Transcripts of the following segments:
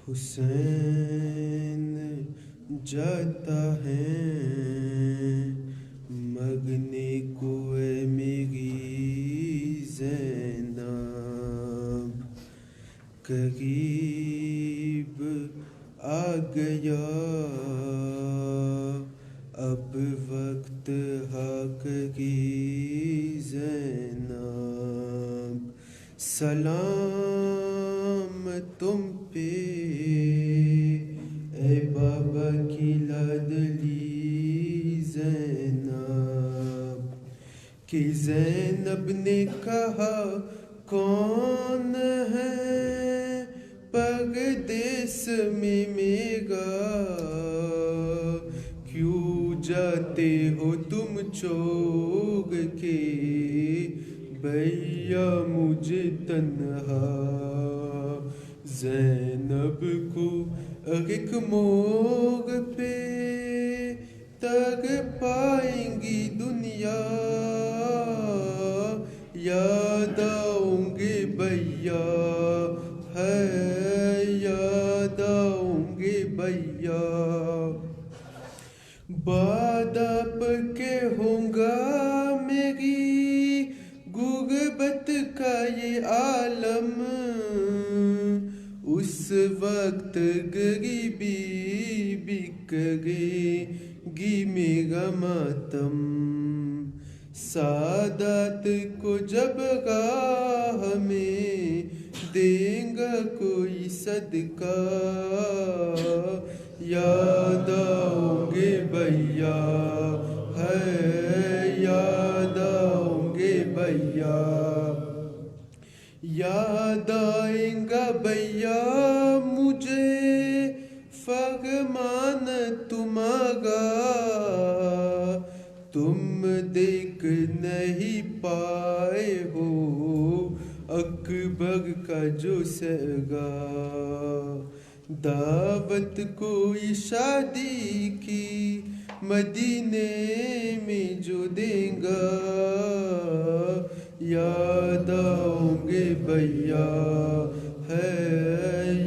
حسین جاتا ہے مگنے کو اے میری زینب، قریب آ گیا اب وقت حق کی زینب، سلام تم پہ اے بابا کی لاڈلی زینب، کہ زینب نے کہا کون ہے پردیس میں میرا، کیوں جاتے ہو تم چھوڑ کے بھیا مجھے تنہا، زینب کو ایک موڑ پہ تک پائیں گی دنیا، یاد آؤں گے بھیا ہے یاد آؤں گے بھیا، بعد آپ کے ہوں گا میری غربت کا یہ عالم، اس وقت غریبی بھی کرے گی میرا ماتم، سادات کو جب راہ میں دیں گا کوئی صدقہ، یاد آؤں گے بھیا ہے یاد آؤں گے بھیا، یاد آئیں گا بھیا مجھے فرمان تمہارا، تم دیکھ نہیں پائے ہو اکبر کا جو سرگا، دعوت کوئی شادی کی مدینے میں جو دیں گا، یاد آؤں گے بھیا ہے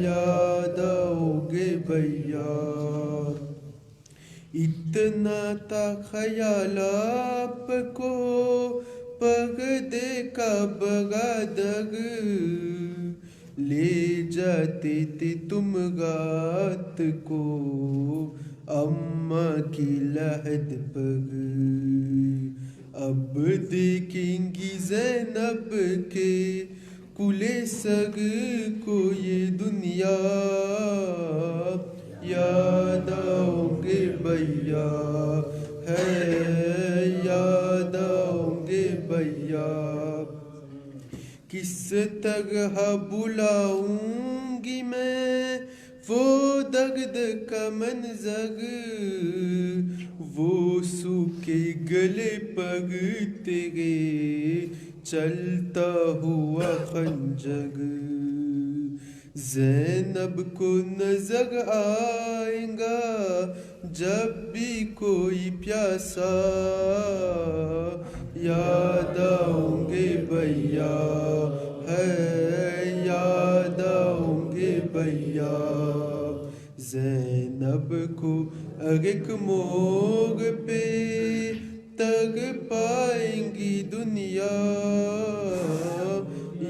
یاد آؤں گے بھیا، اتنا تھا خیال آپ کو پردے کا برادر، لے جاتے تھے تم رات کو اماں کی لحد پر، اب دیکھیں گی زینب کے کلے سگ کو یہ دنیا، یاد آؤں گے بھیا ہے یاد آؤں گے بھیا، کس طرح بلاؤں گی میں وہ درد کا منظر، وہ سوکھے گلے پر تیرے چلتا ہوا خنجر، زینب کو نظر آئے گا جب بھی کوئی پیاسا، یاد آؤں گے بھیا ہے یاد آؤں گے بھیا، زینب کو ایک موڑ پہ تک پائیں گی دنیا،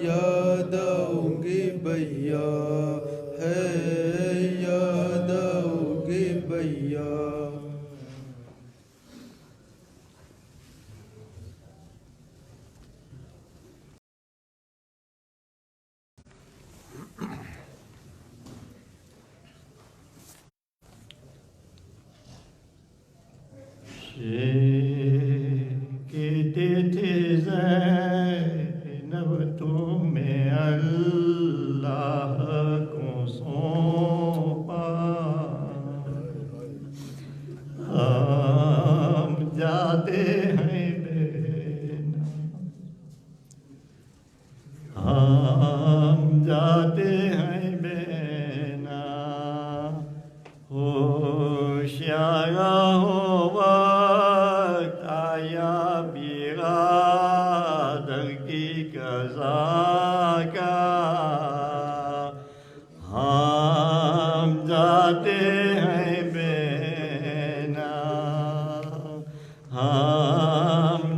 یاد آؤں گے بھیا ہے یاد آؤں گے بھیا، کہتے تھے زینب تمہیں اللہ کو سونپا، ہم جاتے ہیں بینا، ہم جاتے ہیں بینا، ہوشیار ہو وقت آیا برادر کی قضا کا، ہاں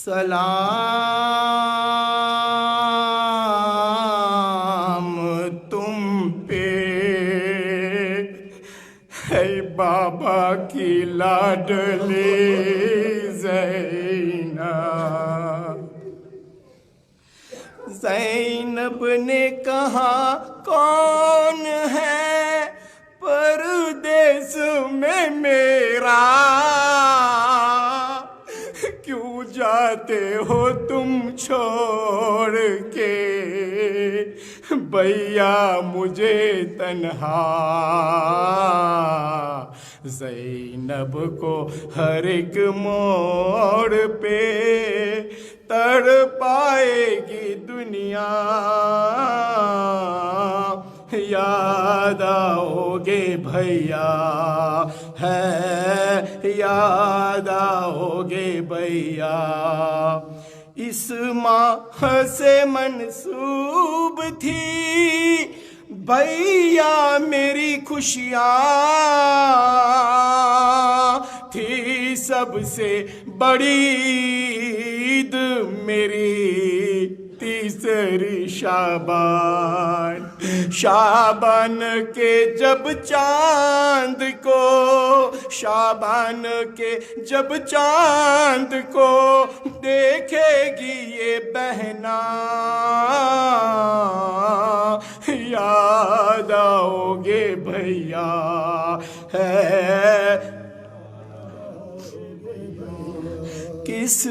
سلام تم پہ ہے بابا کی لاڈلی زینب۔ زینب نے کہا کون ہے پردیس میں میرا، کیوں جاتے ہو تم چھوڑ کے بھیا مجھے تنہا۔ زینب کو ہر ایک موڑ پہ تڑ پائے گی دنیا، یاد آؤ گے بھیا ہے، یاد آؤ گے بھیا۔ اس ماہ سے منسوب تھی بھیا میری خوشیاں، تھی سب سے بڑی عید میری تیسری شعبان۔ شعبان کے جب چاند کو، شعبان کے جب چاند کو دیکھے گی یہ بہنا، یاد آؤ گے بھیا ہے۔ کس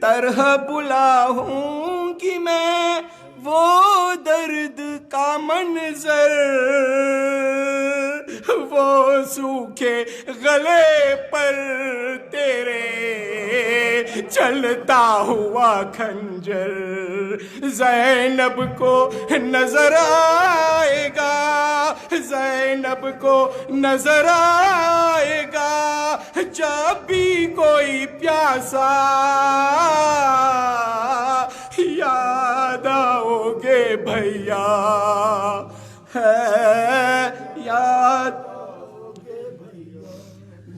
طرح بلاؤں گی میں وہ درد کا منظر، وہ سوکھے گلے پر تیرے چلتا ہوا خنجر۔ زینب کو نظر آئے گا، زینب کو نظر آئے گا جب بھی کوئی پیاسا، یاد آؤ گے بھیا ہے، یاد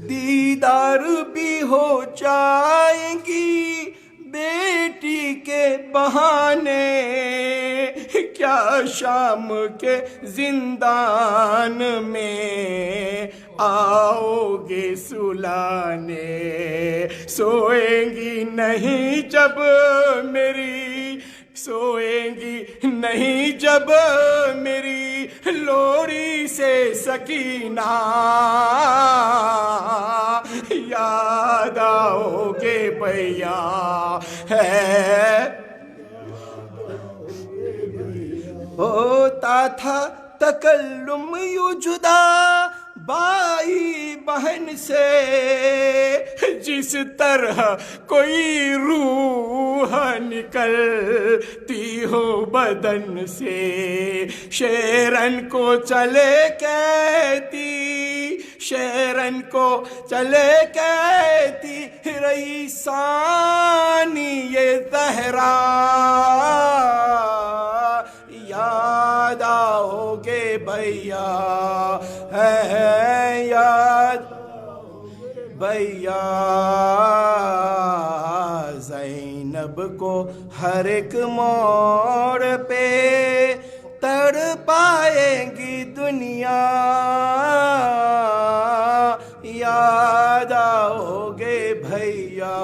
دیدار بھی ہو جائیں گی بیٹی کے بہانے، کیا شام کے زندان میں آؤ گے سلانے۔ سوئیں گی نہیں جب میری، سوئیں گی نہیں جب میری لوری سے سکینہ، یاد آؤ گے بھیا ہے۔ ہوتا تھا تکلم یوں جدا بھائی بہن سے، جس طرح کوئی روح نکلتی ہو بدن سے، شیرن کو چلے کہتی، شیرن کو چلے کہتی رہی ثانی یہ زہرا، یاد آؤ گے بھیا ہے، یاد بھیا۔ زینب کو ہر ایک موڑ پہ تڑ پائے گی دنیا، یاد آؤ گے بھیا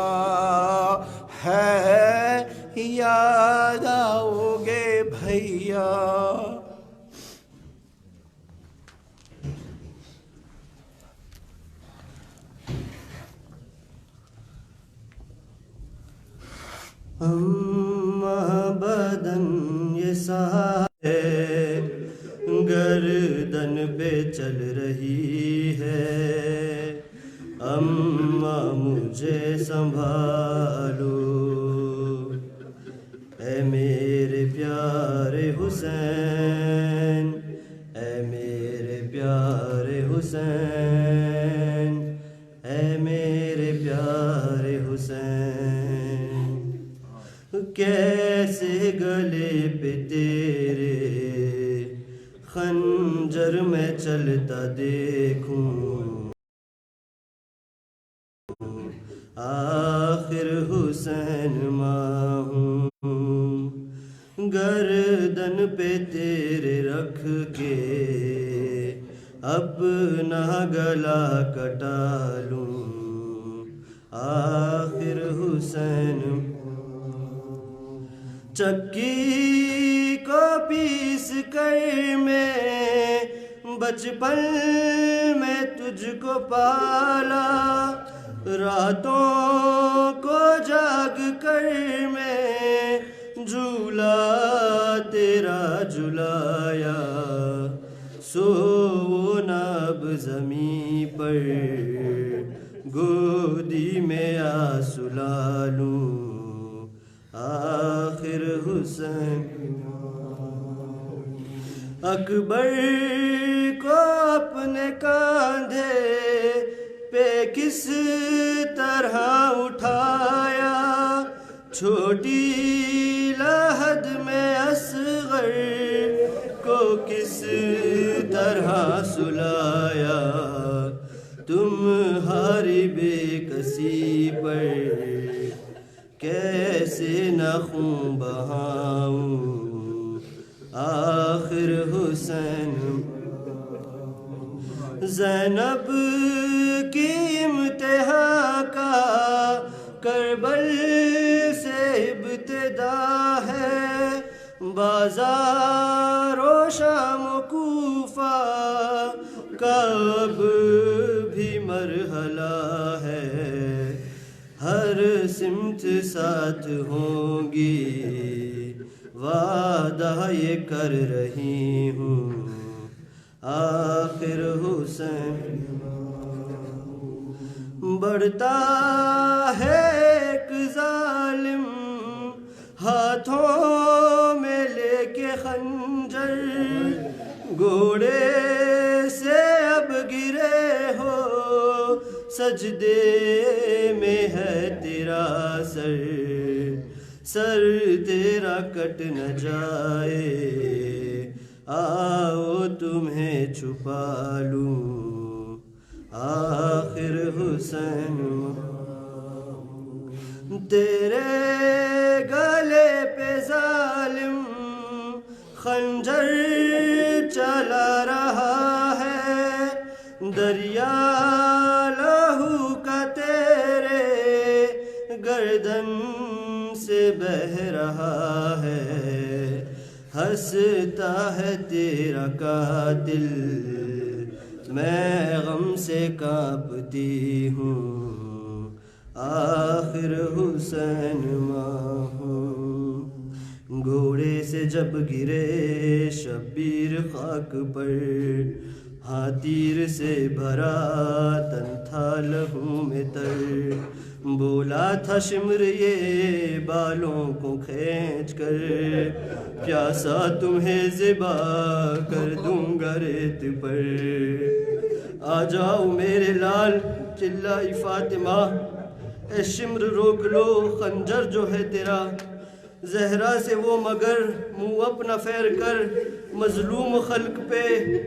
ہے، یاد آؤ گے بھیا۔ بدن یہ سایہ گردن پہ چل رہی ہے، اماں مجھے سنبھالو، اے میرے پیارے حسین، اے میرے پیارے حسین، اے میرے پیارے حسین، کیسے گلے پہ تیرے خنجر میں چلتا دیکھوں، آخر حسین ماں ہوں، گردن پہ تیرے رکھ کے اپنا گلا کٹا لوں، آخر حسین چکی کو پیس کر میں بچپن میں تجھ کو پالا، راتوں کو جاگ کر میں جھولا تیرا جھلایا، سو نہ اب زمیں پر گودی میں آ سلا لوں، آخر حسین اکبر کو اپنے کاندھے پہ کس طرح اٹھایا، چھوٹی لحد میں اصغر کو کس طرح سلایا، تمہاری بے کسی پر کیسے نہ خون بہاؤں، آخر حسین زینب کی امتحان کا کربل سے ابتدا ہے، بازار و شام و کوفہ کا اب بھی مرحلہ ہے، ہر سمت ساتھ ہوں گی وعدہ یہ کر رہی ہوں، آخر حسین بڑھتا ہے ایک ظالم ہاتھوں میں لے کے خنجر، گھوڑے سے اب گرے ہو سجدے میں ہے تیرا سر، سر تیرا کٹ نہ جائے آؤ تمہیں چھپا لوں، آخر حسین تیرے گلے پہ ظالم خنجر چلا رہا ہے، دریا لہو کا تیرے گردن سے بہہ رہا ہے، ہنستا ہے تیرا قاتل میں غم سے کانپتی ہوں، آخر حسین ماں ہوں، گھوڑے سے جب گرے شبیر خاک پر، ہاں تیر سے بھرا تن تھا لہو میں تر، بولا تھا شمر یہ بالوں کو کھینچ کر، پیاسا تمہیں ذبح کر دوں گا ریت پر، آ جاؤ میرے لال چلائی فاطمہ، اے شمر روک لو خنجر جو ہے تیرا، زہرا سے وہ مگر منہ اپنا پھیر کر، مظلوم خلق پہ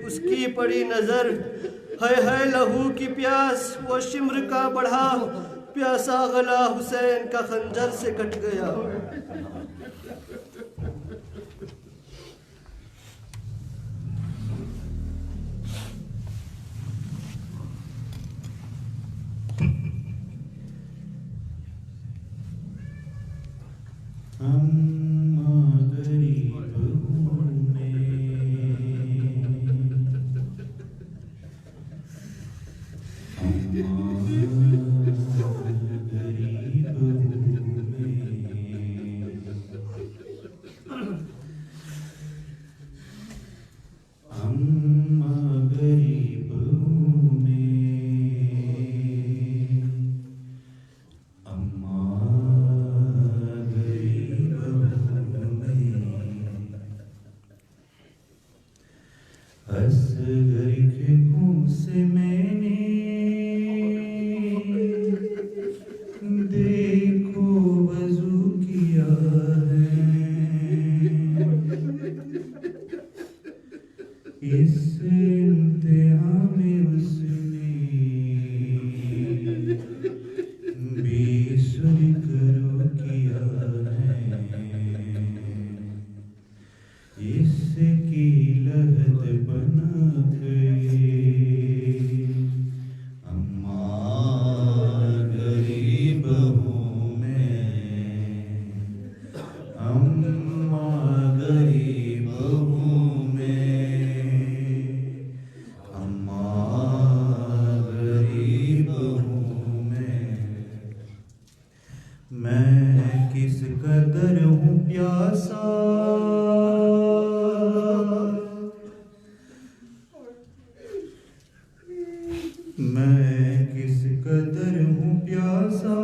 اس کی پڑی نظر، ہے لہو کی پیاس وہ شمر کا بڑھا، پیاسا گلا حسین کا خنجر سے کٹ گیا، اس انتہا میں اس نے میں کس قدر ہوں پیاسا، میں کس قدر ہوں پیاسا،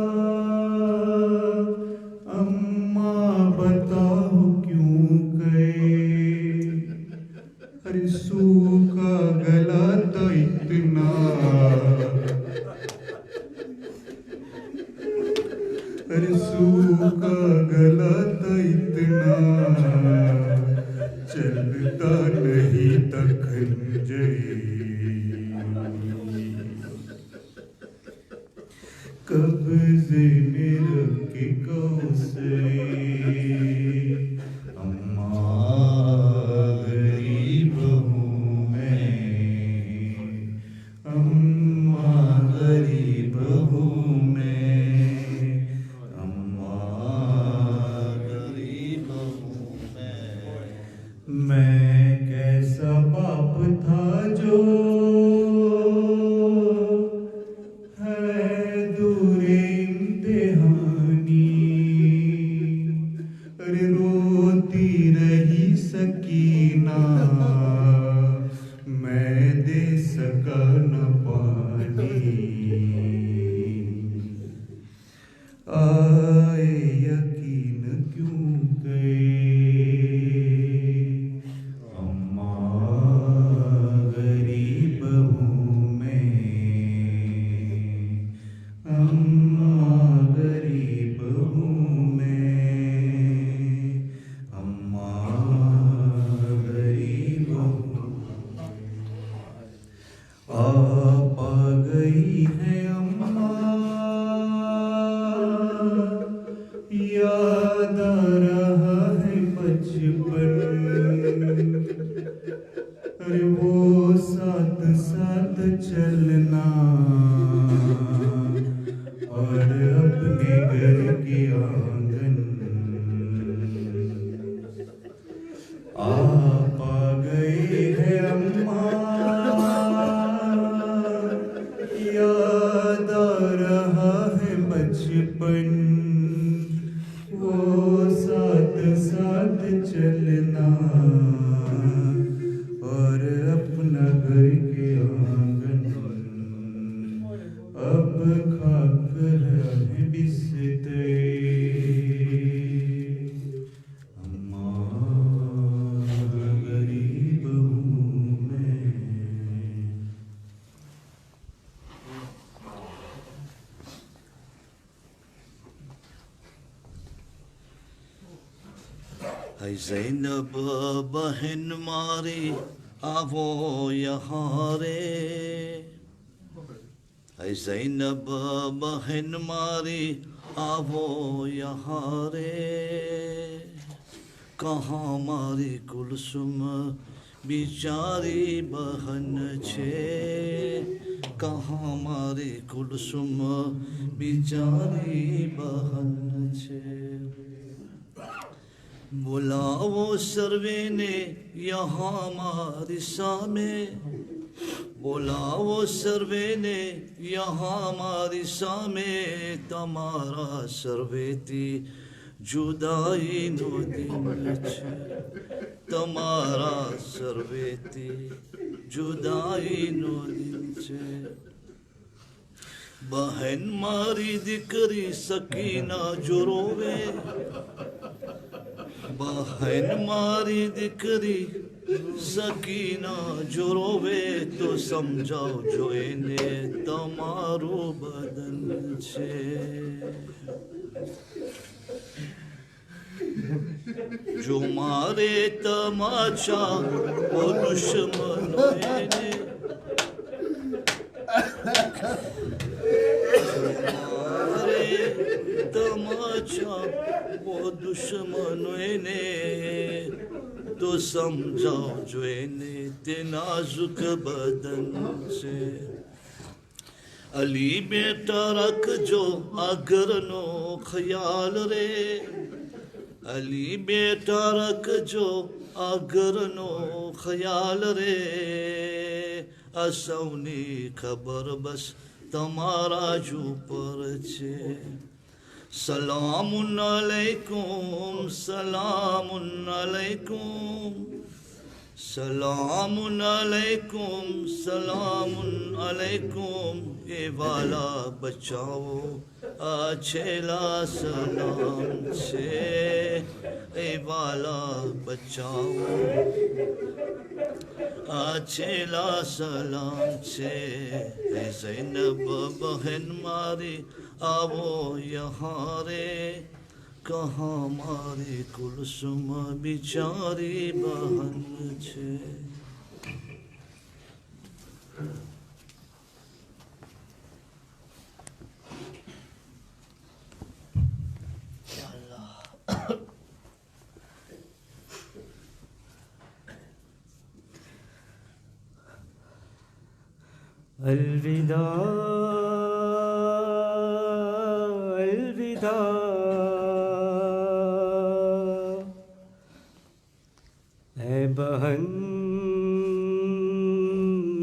اماں بتاؤ کیوں گئے، ارے سوکھا گلا تو اتنا، ارے سوکھا گلا تو اتنا، چلتا نہیں تکھنجئی، قبضے میں رکھ کے کوسے، اماں غریب ہوں میں، اماں غریب ہوں میں، اماں غریب ہوں میں کیسا باپ تھا جو ہے دور امتحانی، ارے روتی رہی سکینہ، میں دے سکا نہ پانی، آئے یقین کیوں گئے، اماں غریب ہوں میں، اماں غریب ہوں میں، اماں غریب ہوں، آپ آ گئی ہیں اماں، یاد آ رہا ہے بچپن، ارے وہ ساتھ ساتھ چلنا، اور اپنے گھر کے آنگن، آپ آ گئے ہیں اماں، یاد آ رہا ہے بچپن، وہ ساتھ ساتھ چلنا، اور اپنا گھر کے آنگن، اب خاک ہے بستر، اماں غریب ہوں میں۔ ہے زینب بہن ماری آو یہاں رے، ہے زینب بہن ماری آو یہاں رے، کہاں ماری کلثوم بیچاری بہن چھے، کہاں ماری کلثوم بیچاری بہن چھے، بلاؤ سروے نے یہاں ماری سامے، بلاؤ سروے نے یہاں ماری سامے، تمہارا سروے تی جدائی نو دن چھے، تمہارا سروے تی جدائی نو دن چھے، بہن ماری دکری سکینہ جو روے، بہن ماری دکری سکینہ جو روے، تو سمجھاؤ جو انہیں تمہارو بدن چھے، جو مارے تماچا وہ دشمنوں نے، مارے تماچا وہ دشمنوں نے، تو سمجھاؤ جو انہیں نازک بدن سے، علی بیٹا رکھ جو اگر نو خیال رے، علی بیٹا رکھ جو اگر نو خیال رے، اسونی خبر بس تمہارا جو پر چھے، سلام علیکم سلام علیکم سلام علیکم سلام علیکم اے والا بچاؤ چھیلا سلام چھے اے والا بچاؤ چھیلا سلام چھے اے زینب بہن ماری آو یہاں رے کہاں ماری کلثوم بیچاری بہن چھے یا اللہ الوداع الوداع اے بہن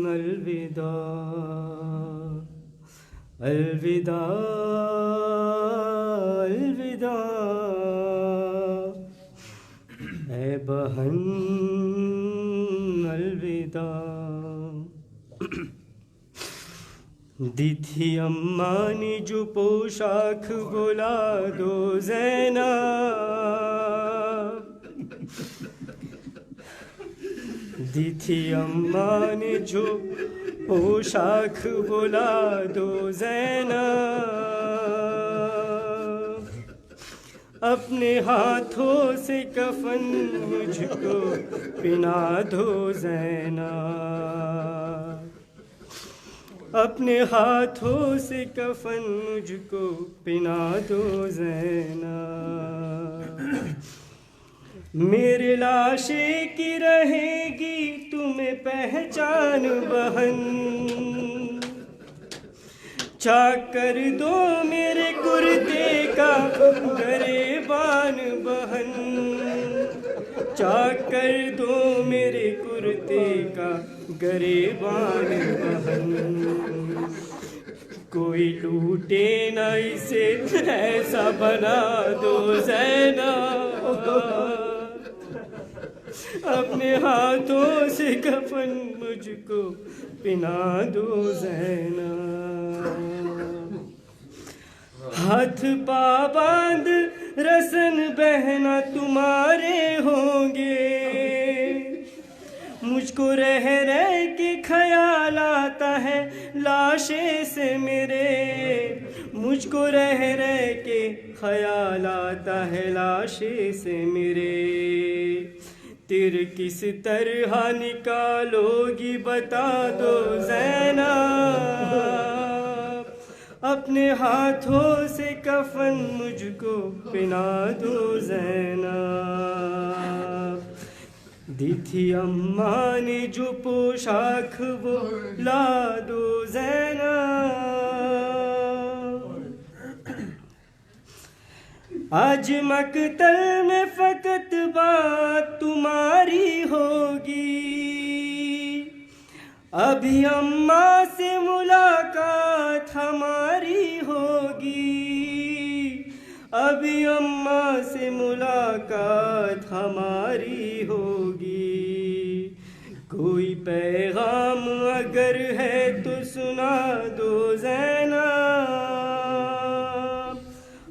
الوداع الوداع الوداع اے بہن الوداع دی تھی اماں نے جو پوشاک بلا دو زینب دی تھی اماں نے جو پوشاک بلا دو زینب اپنے ہاتھوں سے کفن مجھ کو پہنا دو زینب اپنے ہاتھوں سے کفن مجھ کو پہنا دو زینب میرے لاشے کی رہے گی تمہیں پہچان بہن چاک کر دو میرے کرتے کا گریبان بہن چاک کر دو میرے کرتے کا گریبان بہن کوئی لوٹے نہ اسے ایسا بنا دو زینب اپنے ہاتھوں سے کفن مجھ کو پہنا دو زینب ہاتھ پا باندھ رسن بہنا تمہارے ہوں گے مجھ کو رہ کے خیال آتا ہے لاشے سے میرے مجھ کو رہ کے خیال آتا ہے لاشے سے میرے تیر کس طرح نکالو گی بتا دو زینب اپنے ہاتھوں سے کفن مجھ کو پہنا دو زینب دی تھی اماں نے جو پوشاک وہ لا دو زینب آج مقتل میں فقط بات تمہاری ہوگی ابھی اماں سے ملاقات ہماری ہوگی ابھی اماں سے ملاقات ہماری ہوگی کوئی پیغام اگر ہے تو سنا دو زینب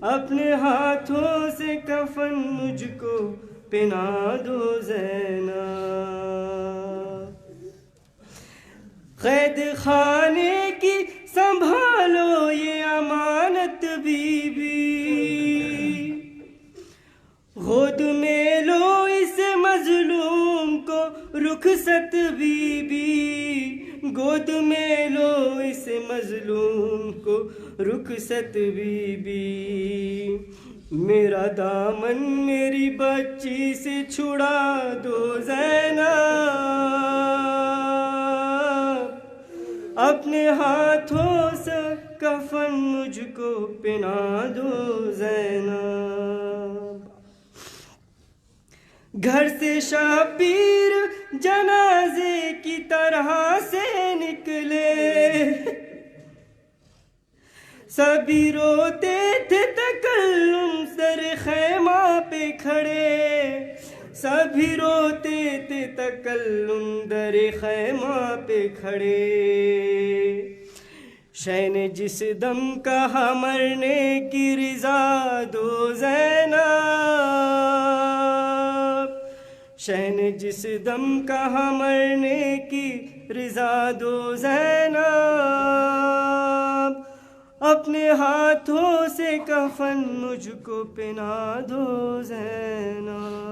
اپنے ہاتھوں سے کفن مجھ کو پہنا دو زینب قید خانے کی سنبھالو یہ امانت بی بی گود میں لو اس مظلوم کو رخصت بی بی گود میں لو اس مظلوم کو رخصت بی بی میرا دامن میری بچی سے چھڑا دو زینب اپنے ہاتھوں سے کفن مجھ کو پہنا دو زینب گھر سے شبیر جنازے کی طرح سے نکلے سبھی روتے تھے تکل کھڑے سبھی روتے تھے تکلم در خیمہ پہ کھڑے شہ نے جس دم کہا مرنے کی رضا دو زینب شہ نے جس دم کہا مرنے کی رضا دو زینب اپنے ہاتھوں سے کفن مجھ کو پہنا دو زینب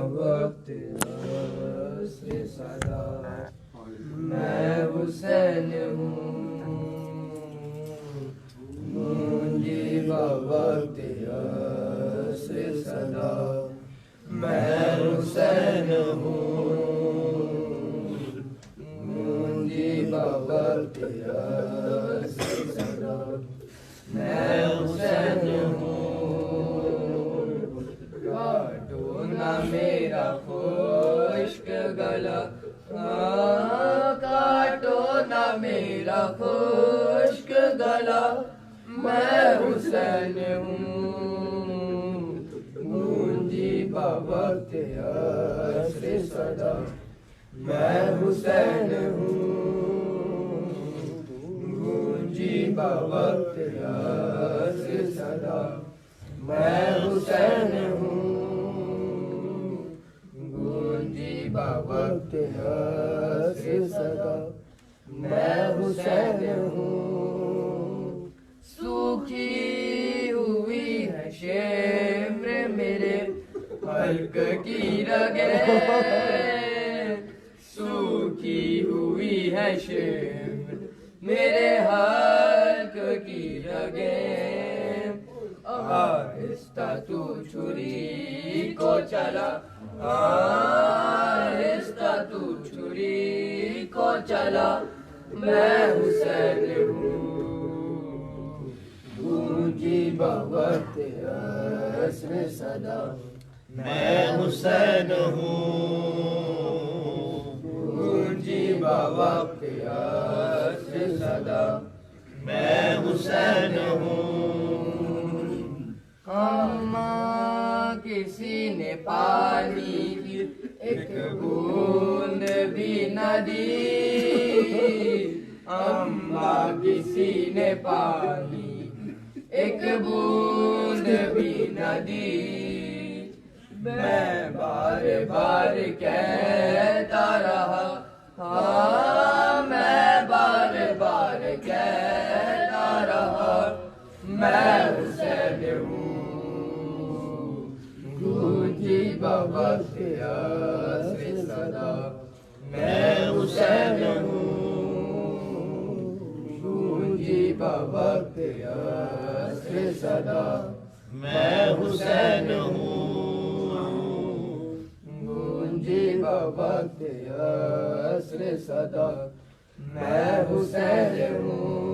وقت عصر صدا میں حسین ہوں مجھے وقت عصر صدا میں حسین ہوں مجھے وقت عصر صدا میں حسین ہوں نہ میرا خشک گلا کاٹو نہ میرا خشک گلا میں حسین ہوں گونجی بوقت عصر صدا میں حسین ہوں گونجی بوقت عصر صدا میں حسین ہوں وقت عصر صدا میں حسین ہوں سوکھی ہوئی ہے شمر میرے حلق کی رگیں سوکھی ہوئی ہے شمر میرے حلق کی رگیں آہستہ تو چھری کو چلا آہستہ تو چھری کو چلا میں حسین ہوں گونجی بوقت عصر صدا میں حسین ہوں گونجی بوقت عصر صدا میں حسین ہوں اماں کسی نے پانی کی ایک بوند بھی نہ دی اماں کسی نے پانی ایک بوند بھی نہ دی میں بار بار کہتا رہا ہاں میں بار بار کہتا رہا میں حسین ہوں گونجی بوقت عصر صدا میں حسین ہوں گونجی بوقت عصر صدا میں حسین ہوں گونجی بوقت عصر صدا میں حسین ہوں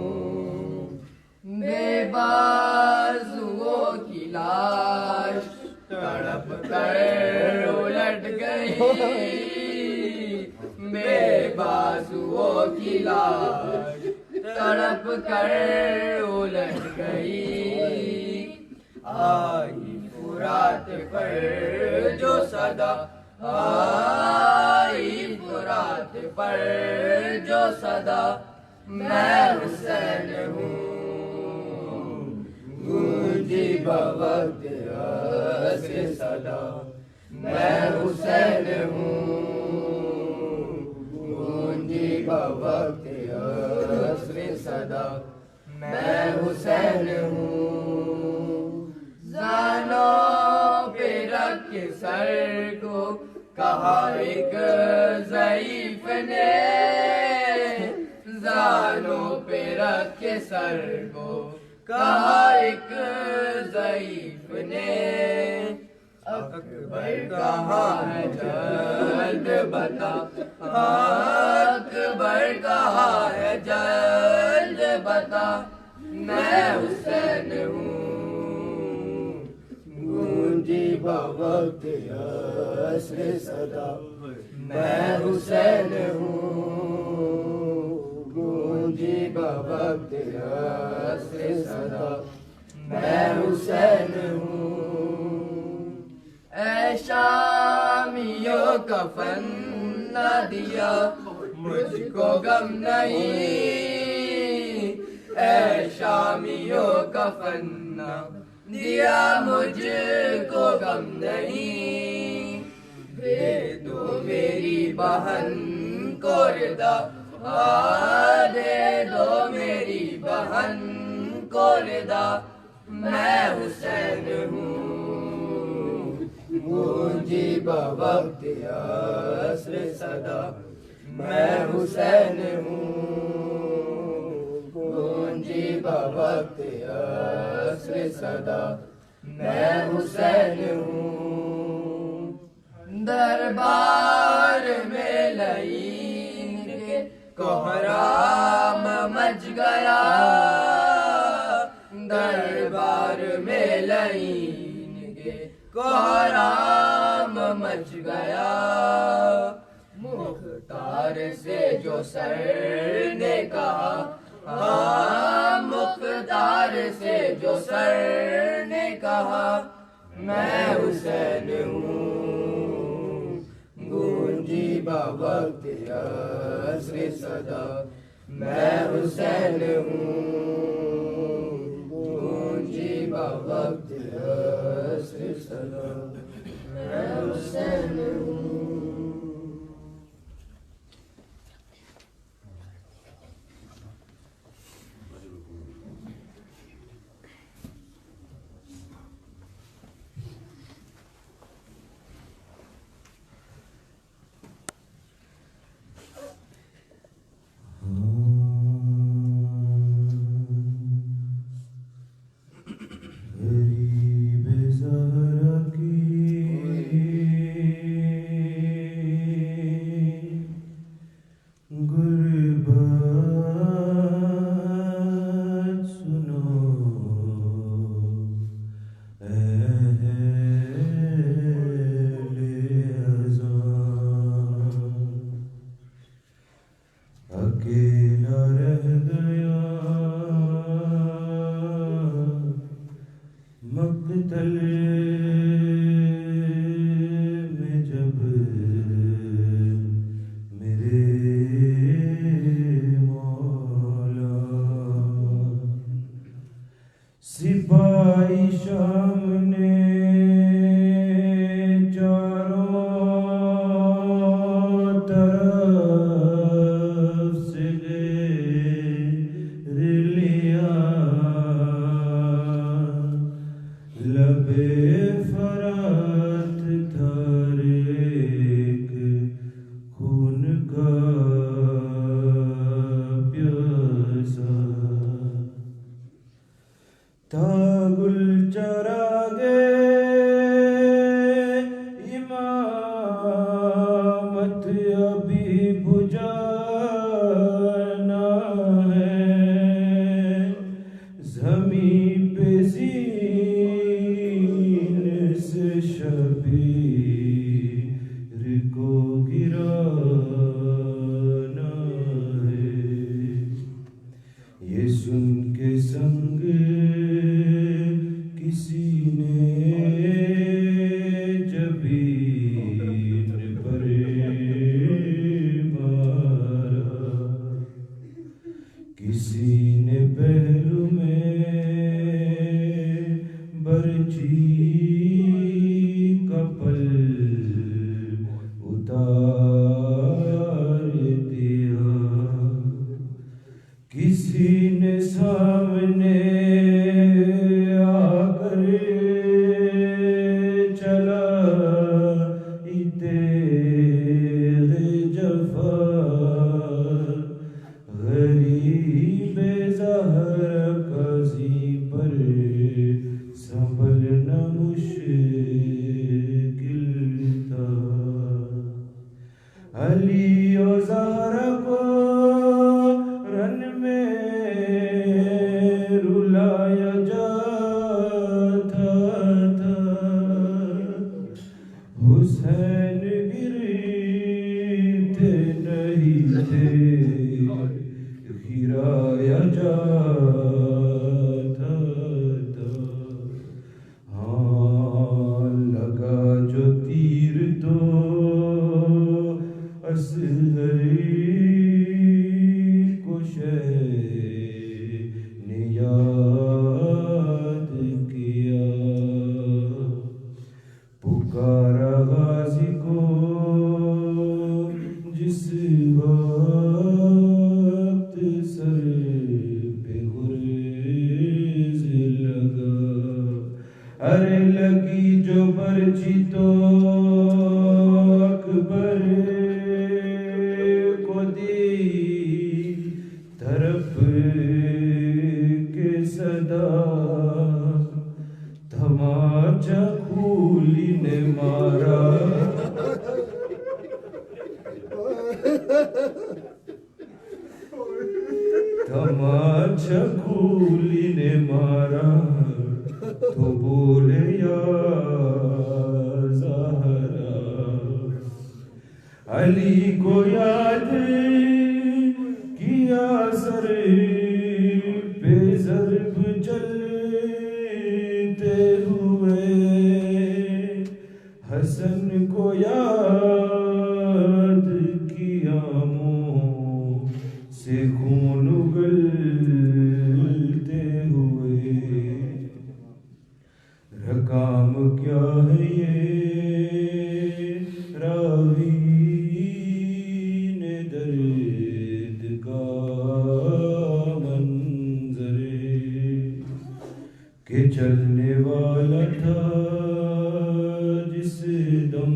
بے بازوؤں کی لاش تڑپ کر الٹ گئی بے بازوؤں کی لاش تڑپ کر الٹ گئی آئی فرات پر جو صدا آئی فرات پر جو صدا میں حسین ہوں گونجی بوقت عصر صدا میں حسین ہوں گونجی بوقت عصر صدا میں حسین ہوں زانوں پہ رکھ کے سر کو کہا ایک ضعیف نے زانوں پہ رکھ کے سر کو کہا ایک ضعیف نے اکبر کہاں ہے جلد بتا، اکبر کہاں ہے جلد بتا، میں حسین ہوں گونجی بوقت عصر صدا، میں حسین ہوں گونجی بوقت عصر صدا، میں حسین ہوں۔ اے شامیوں کفن نہ دیا مجھ کو غم نہیں، اے شامیوں کفن نہ دیا مجھ کو غم نہیں، دے دو میری بہن کو ردا، دے دو میری بہن کو ردا، میں حسین ہوں گونجی بوقت عصر صدا، میں حسین ہوں گونجی بوقت عصر صدا، میں حسین ہوں۔ دربار میں لعین کے کوہرام مچ گیا، دربار میں لعین کے کوہرام مچ گیا، مختار سے جو سر نے کہا، مختار سے جو سر نے کہا، میں حسین ہوں گونجی بوقت عصر صدا، میں حسین ہوں گونجی بوقت عصر صدا، میں حسین ہوں۔ سپاہی شام نے چاروں طرف سے گھیر لیا، لبے فرات تھا ایک خون کا پیاسا، تھا گل چراغے امامت ابھی بجھانا ہے، زمین پہ زین سے شبیر کو گرانا ہے، یہ سن کے سنگ کسی نے جبین پر مارا، کسی نے پہلو میں برچھی کا پل اتار دیا، کسی نے سامنے علی و زہرا کو رن میں رلایا جاتا تھا، حسین گرتے نہیں تھے گرایا جاتا تھا۔ ہاں لگا جو تیر تو اصغری کو شہ نے یاد کیا، پکارا غازی کو جس وقت سر پہ گریز لگا، ارے لگی جو برچی تو اکبر کو دی طرف کے صدا، تماچا کولی نے مارا، تماچا کولی نے مارا، تو بولے یا زہرا، علی کو یاد کیا سر پہ ضرب چلتے ہوئے، حسن کو یاد کیا منہ سے خون اگلتے ہوئے، رقام کیا ہے یہ راوی نے درد کا منظر، کہ چلنے والا تھا جس دم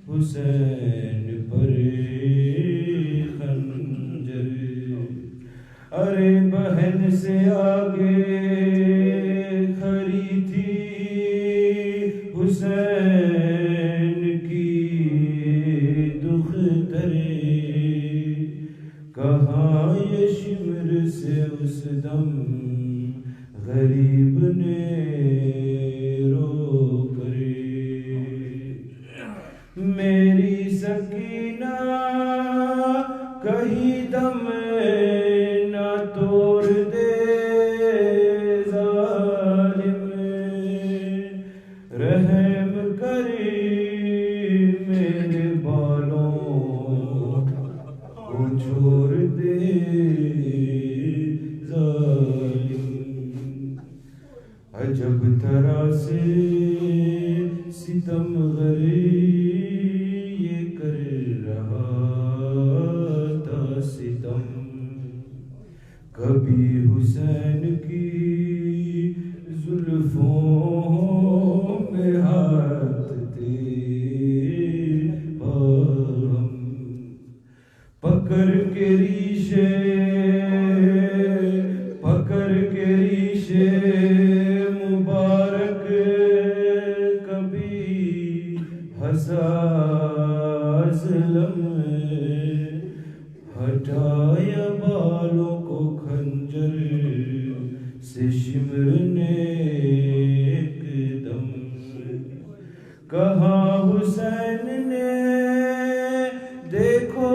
حسین پر خنجر، ارے بہن سے آگے کھڑی تھی حسین کی دختر، کہاں یہ شمر سے اس دم غریب نے رو کر، میری سکینہ کہیں دم نہ توڑ دے ظالم، رحم کری میرے بالوں کو چھوڑ دے ظالم، عجب طرح سے ستم غری یہ کر رہا تھا ستم، کبھی حسین کی زلفوں میں ہاتھ تھے ہم، پکڑ کے ریشے مبارک، کبھی حساس لمحے ہٹایا بالوں کو خنجر سے شمر نے ایک دم، کہا حسین نے دیکھو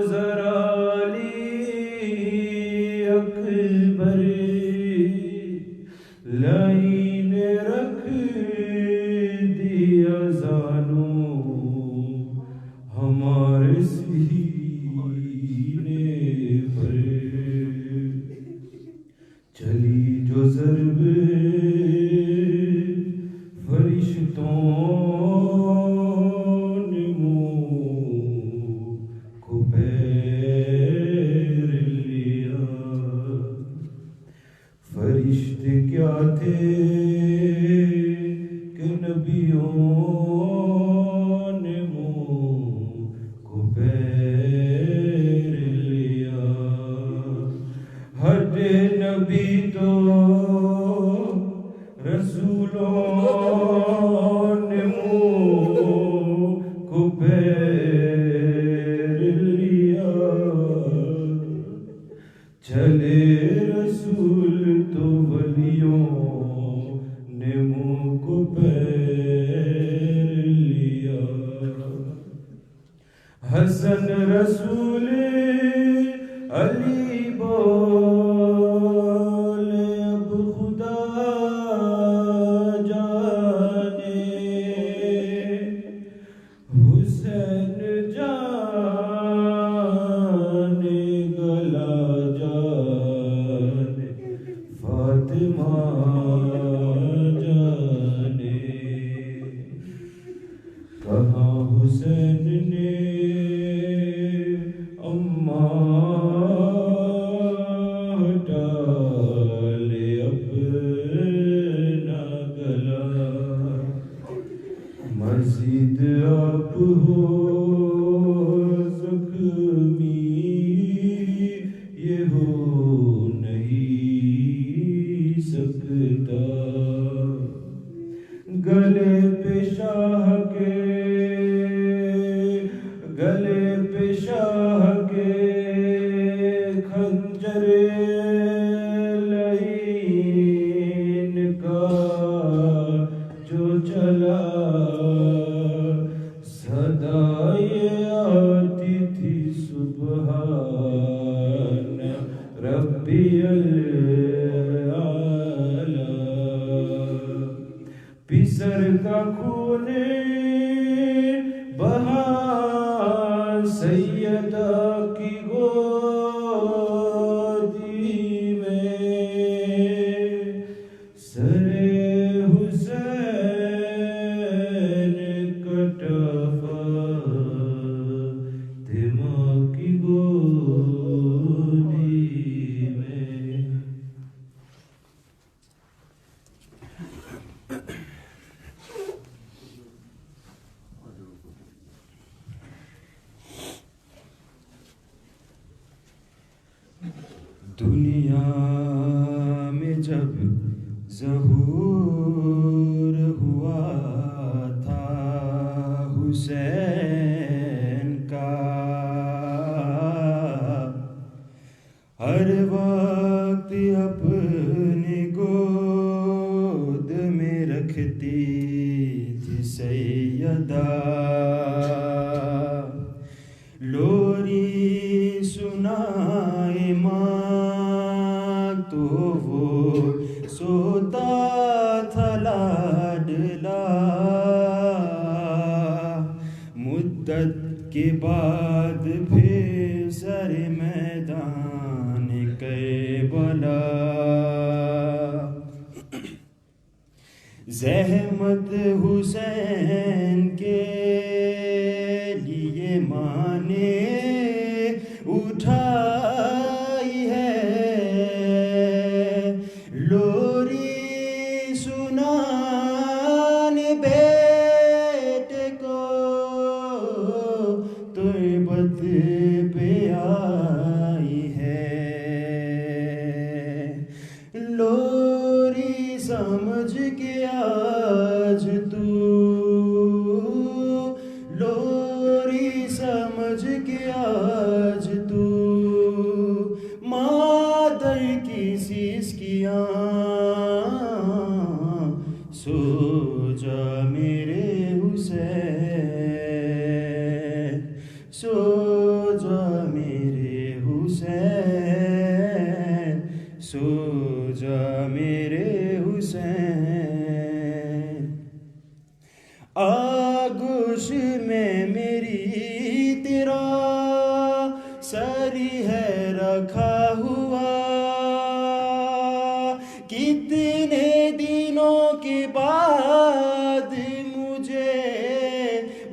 ذرا علی اکبر، لائن رکھ دیا زانوں ہمارے سینے پر، چلی جو ضرب فرشتوں نے منہ کو پیر لیا، فرشتے کیا تھے کہ نبیوں نے منہ کو پیر لیا، ہٹ نبی تو رسولوں نے منہ کو پیر حسن رسول علی بولے اب خدا جانے حسین جانے گلا جانے فاطمہ جانے کہاں حسین نے ڈالے اپنا گلا مزید اب ہو زخمی یہ ہو نہیں سکتا گلے پہ شاہ کے خنجر لعین کا جو چلا صدا یہ آتی تھی سبحان ربی الاعلی پسر کا خون بہا سیدہ کی گودی میں سر حسین کٹا فاطمہ کی گودی میں دنیا میں جب ظہور ہوا تھا حسین کا ہر وقت اپنی گود میں رکھتی تھی سیدہ لوری سنائے ماں تو وہ سوتا تھا لاڈلا مدت کے بعد پھر سر میدان کربلا زحمت حسین کے لیے ماں نے اٹھائی ہے لوری سنانے بیٹے کو تربت پہ آئی ہے لوری سمجھ کے آج تو لوری سمجھ کے آج تو مادر کی سیس کیا سو جا میرے حسین سو جا میرے حسین سو جا میرے حسین آگوش میں میری تیرا سری ہے رکھا ہوا کتنے دنوں کے بعد مجھے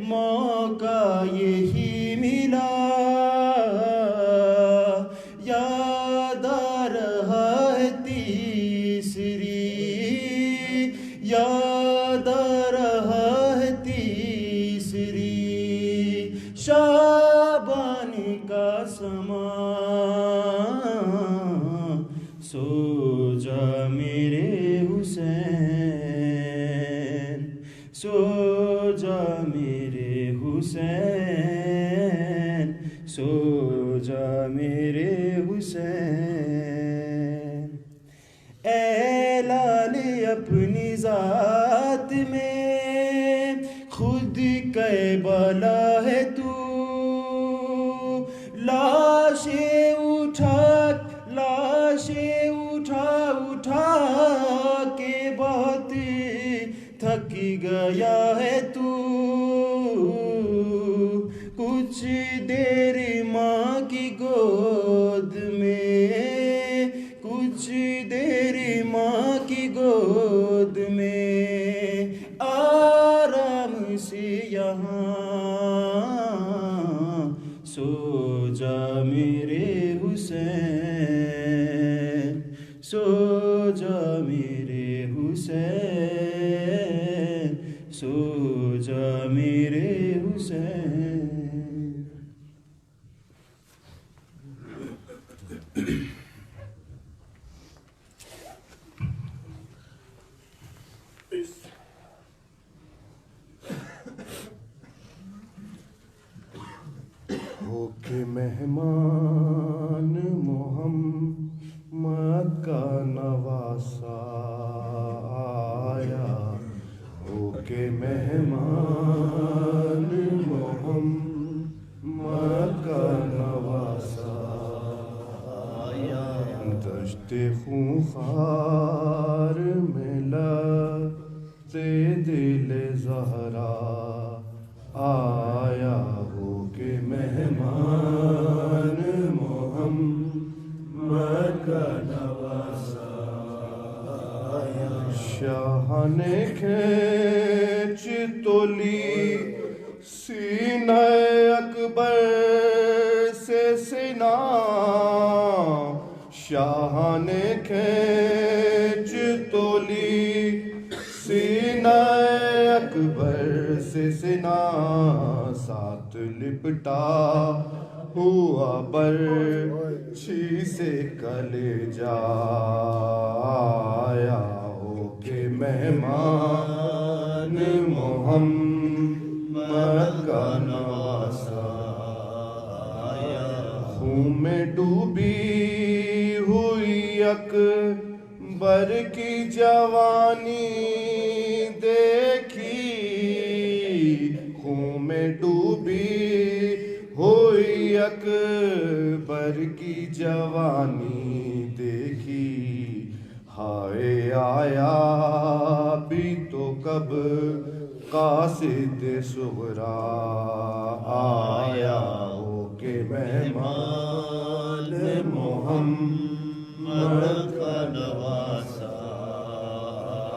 موقع یہی ملا یاد آ رہا ہے تیسری یاد آ رہا ہے تیسری شعبان کا سما سو جا میرے حسین سو جا میرے حسین سو جا میرے حسین اعلان اپنی ذات میں خود کربلا ہے تو لاشیں اٹھا اٹھا کے بہت تھک گیا ہے تو، کچھ دیر ماں کی گود میں، کچھ دیر ماں کی گود میں، آرام سے یہاں سو جا میرے حسین، سو جا میرے حسین، سو جا میرے حسین۔ ہو کے مہمان محمد کا نواسا آیا، ہو کے مہمان محمد کا نواسا آیا، دشت خونخوار میں لگتے دل زہرا آیا، ہو کے مہمان محمد کا نواسا آیا، شاہ نے کھینچ تو لی سینہ اکبر سے سنا، شاہ نے کھینچ تو لی سینہ اکبر سے سنا، ساتھ لپٹا ہوا برچھی سے کلیجا آیا، ہو کے مہمان محمد کا نواسا آیا، خون میں ڈوبی ہوئی اکبر کی جوانی دیکھی، خون میں ڈوبی ہوئی اکبر کی جوانی دیکھی، ہائے آیا بھی تو کب قاصد صغرا آیا، ہو کے مہمان محمد کا نواسا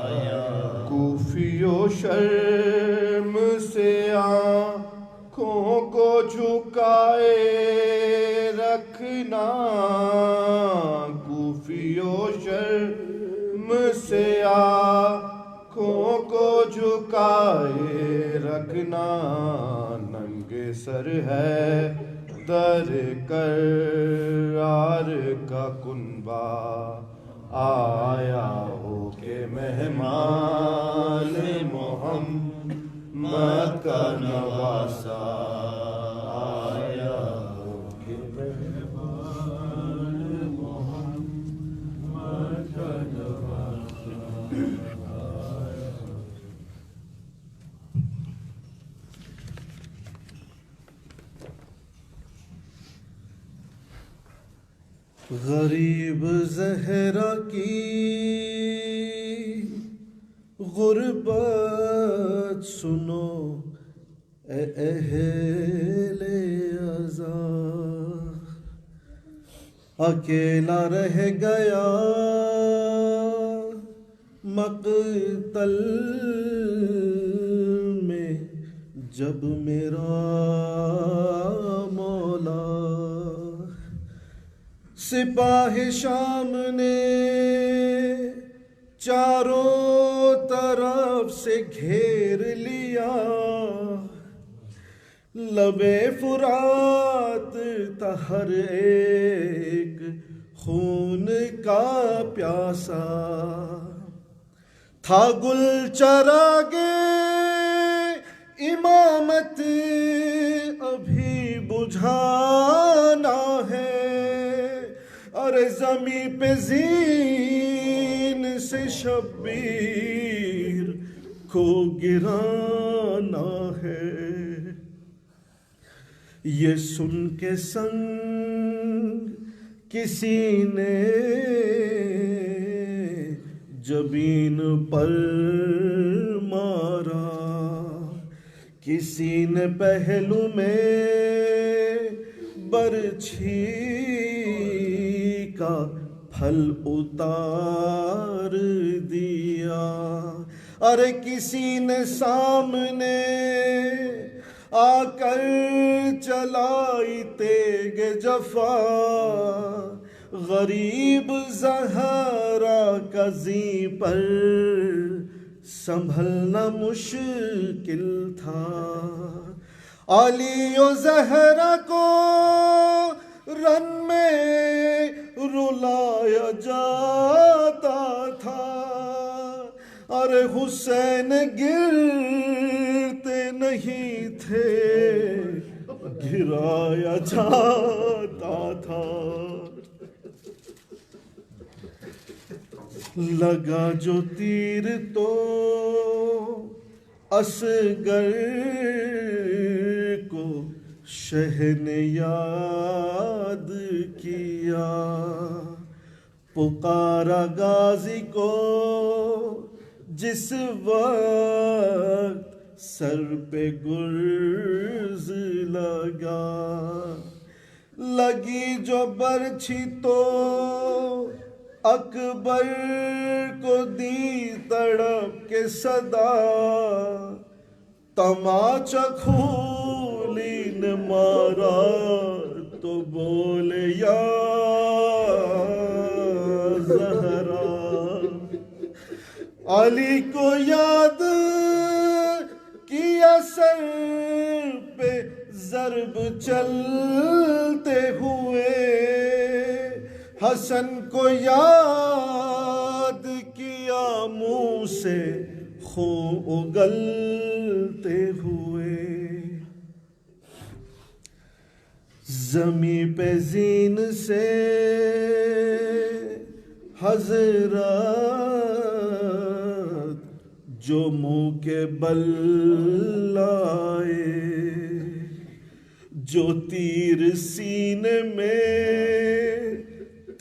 آیا، کوفی و شرم سے آنکھوں کو جھکائے رکھنا، کوفی و شرم سے آنکھوں کو جھکائے رکھنا، ننگے سر ہے در کرار کا کنبہ آیا، ہو کے مہمان محمد کا نواسا آیا، ہو کے مہمان محمد کا نواسا آیا۔ غریب زہرا کی غربت سنو اے اہل عزا، اکیلا رہ گیا مقتل میں جب میرا مولا، سپاہ شام نے چاروں طرف سے گھیر لیا، لبے فرات تھا ہر ایک خون کا پیاسا، تھا گل چراغے امامت ابھی بجھانا ہے، اور زمیں پہ زین سے شبیر کو گرانا ہے، یہ سن کے سنگ کسی نے جبین پر مارا، کسی نے پہلو میں برچھی کا پھل اتار دیا، ارے کسی نے سامنے آ کر چلائی تیغ جفا، غریب زہرا کا زیں پر سنبھلنا مشکل تھا، علی و زہرا کو رن میں رلایا جاتا تھا، ارے حسین گرتے نہیں تھے گرایا جاتا تھا، لگا جو تیر تو اصغر کو شہ نے یاد کیا، پکارا غازی کو جس وقت سر پہ گرز لگا، لگی جو برچھی تو اکبر کو دی تڑپ کے صدا، تماچا کھولی نے مارا تو بولے یا زہرا، علی کو یاد کیا سر پہ ضرب چلتے ہوئے، حسن کو یاد کیا منہ سے خون اگلتے ہوئے، زمیں پہ زین سے حضرات جو منہ کے بل لائے، جو تیر سینے میں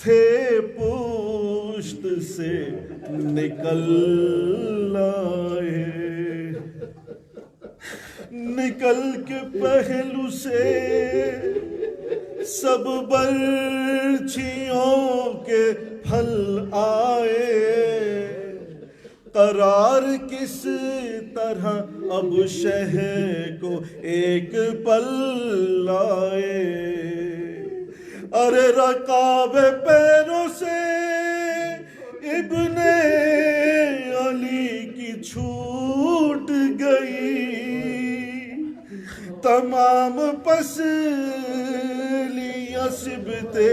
تھے پشت سے نکل آئے، نکل کے پہلو سے سب برچھیوں کے پھل آئے، قرار کس طرح اب شہ کو ایک پل لائے، ارے رکاب پیروں سے ابن علی کی چھوٹ گئی، تمام پسلیاں سبتے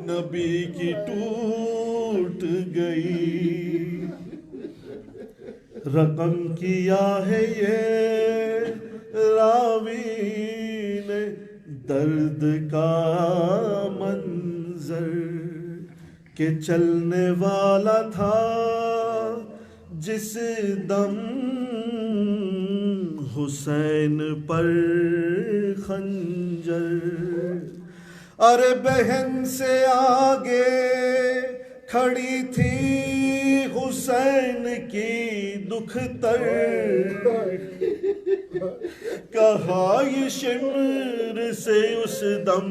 نبی کی ٹوٹ گئی، رقم کیا ہے یہ راوی نے درد کا منظر، کہ چلنے والا تھا جس دم حسین پر خنجر، ارے بہن سے آگے کھڑی تھی حسین کی دکھتر، کہا یہ شمر سے اس دم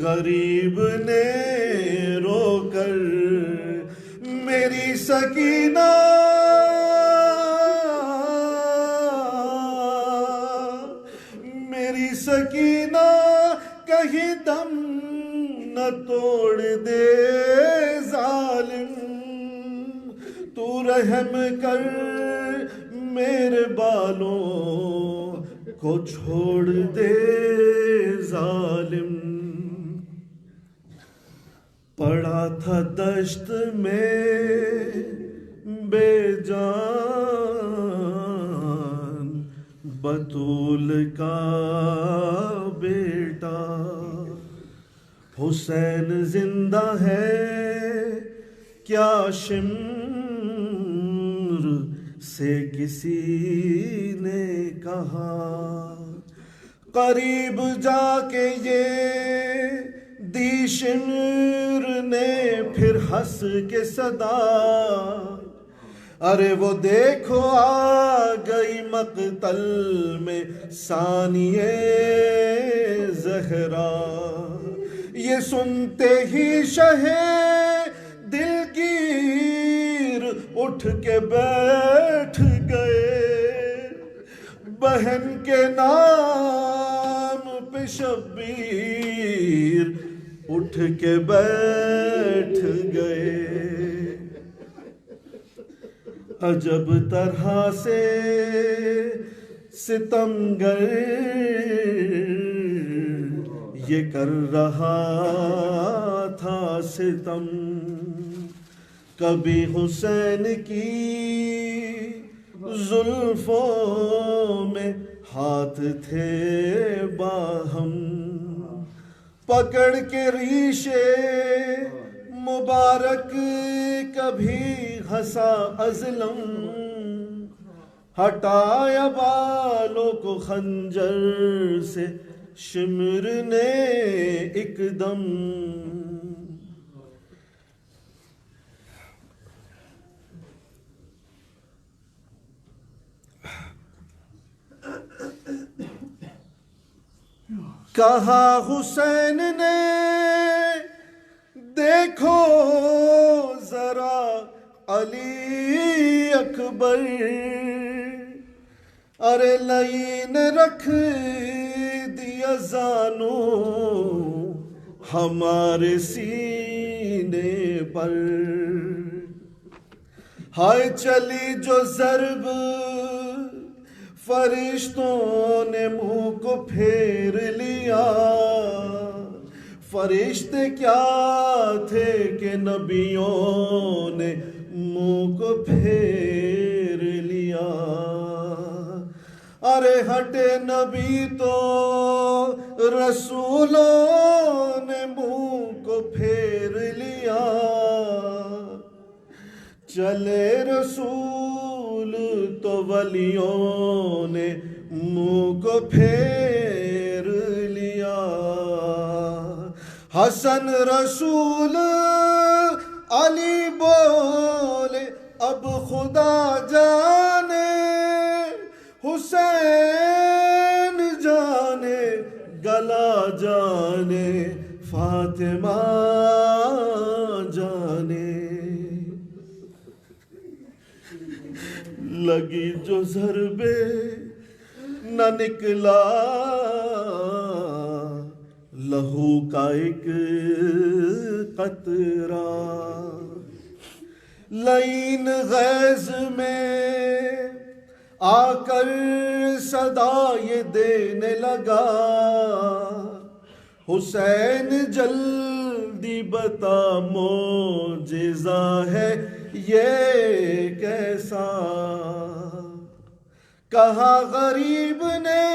غریب نے رو کر، میری سکینہ میری سکینہ کہیں دم نہ توڑ دے ظالم، تو رحم کر میرے بالوں کو چھوڑ دے ظالم، پڑا تھا دشت میں بے جان بطول کا بیٹا، حسین زندہ ہے کیا شمر سے کسی نے کہا، قریب جا کے یہ دی شمر نے پھر ہنس کے صدا، ارے وہ دیکھو آ گئی مقتل میں ثانیہ زہرا، یہ سنتے ہی شہ دلگیر اٹھ کے بیٹھ گئے، بہن کے نام پہ شبیر اٹھ کے بیٹھ گئے۔ عجب طرح سے ستمگر یہ کر رہا تھا ستم، کبھی حسین کی زلفوں میں ہاتھ تھے باہم، پکڑ کے ریشے مبارک کبھی ہنسا ازلم، ہٹایا بالوں کو خنجر سے شمر نے ایک دم، کہا حسین نے دیکھو ذرا علی اکبر، ارے لعین رکھ دیا زانو ہمارے سینے پر، ہائے چلی جو ضرب فرشتوں نے منہ کو پھیر لیا، فرشتے کیا تھے کہ نبیوں نے منہ کو پھیر لیا، ارے ہٹے نبی تو رسولوں نے منہ کو پھیر لیا، چلے رسول تو ولیوں نے منہ کو پھیر لیا، حسن رسول علی بولے اب خدا جانے، حسین جانے گلا جانے فاطمہ جانے، لگی جو ضربے نہ نکلا لہو کا ایک قطرہ، لعین غیظ میں آ کر صدا یہ دینے لگا، حسین جلدی بتا معجزہ ہے یہ کیسا، کہا غریب نے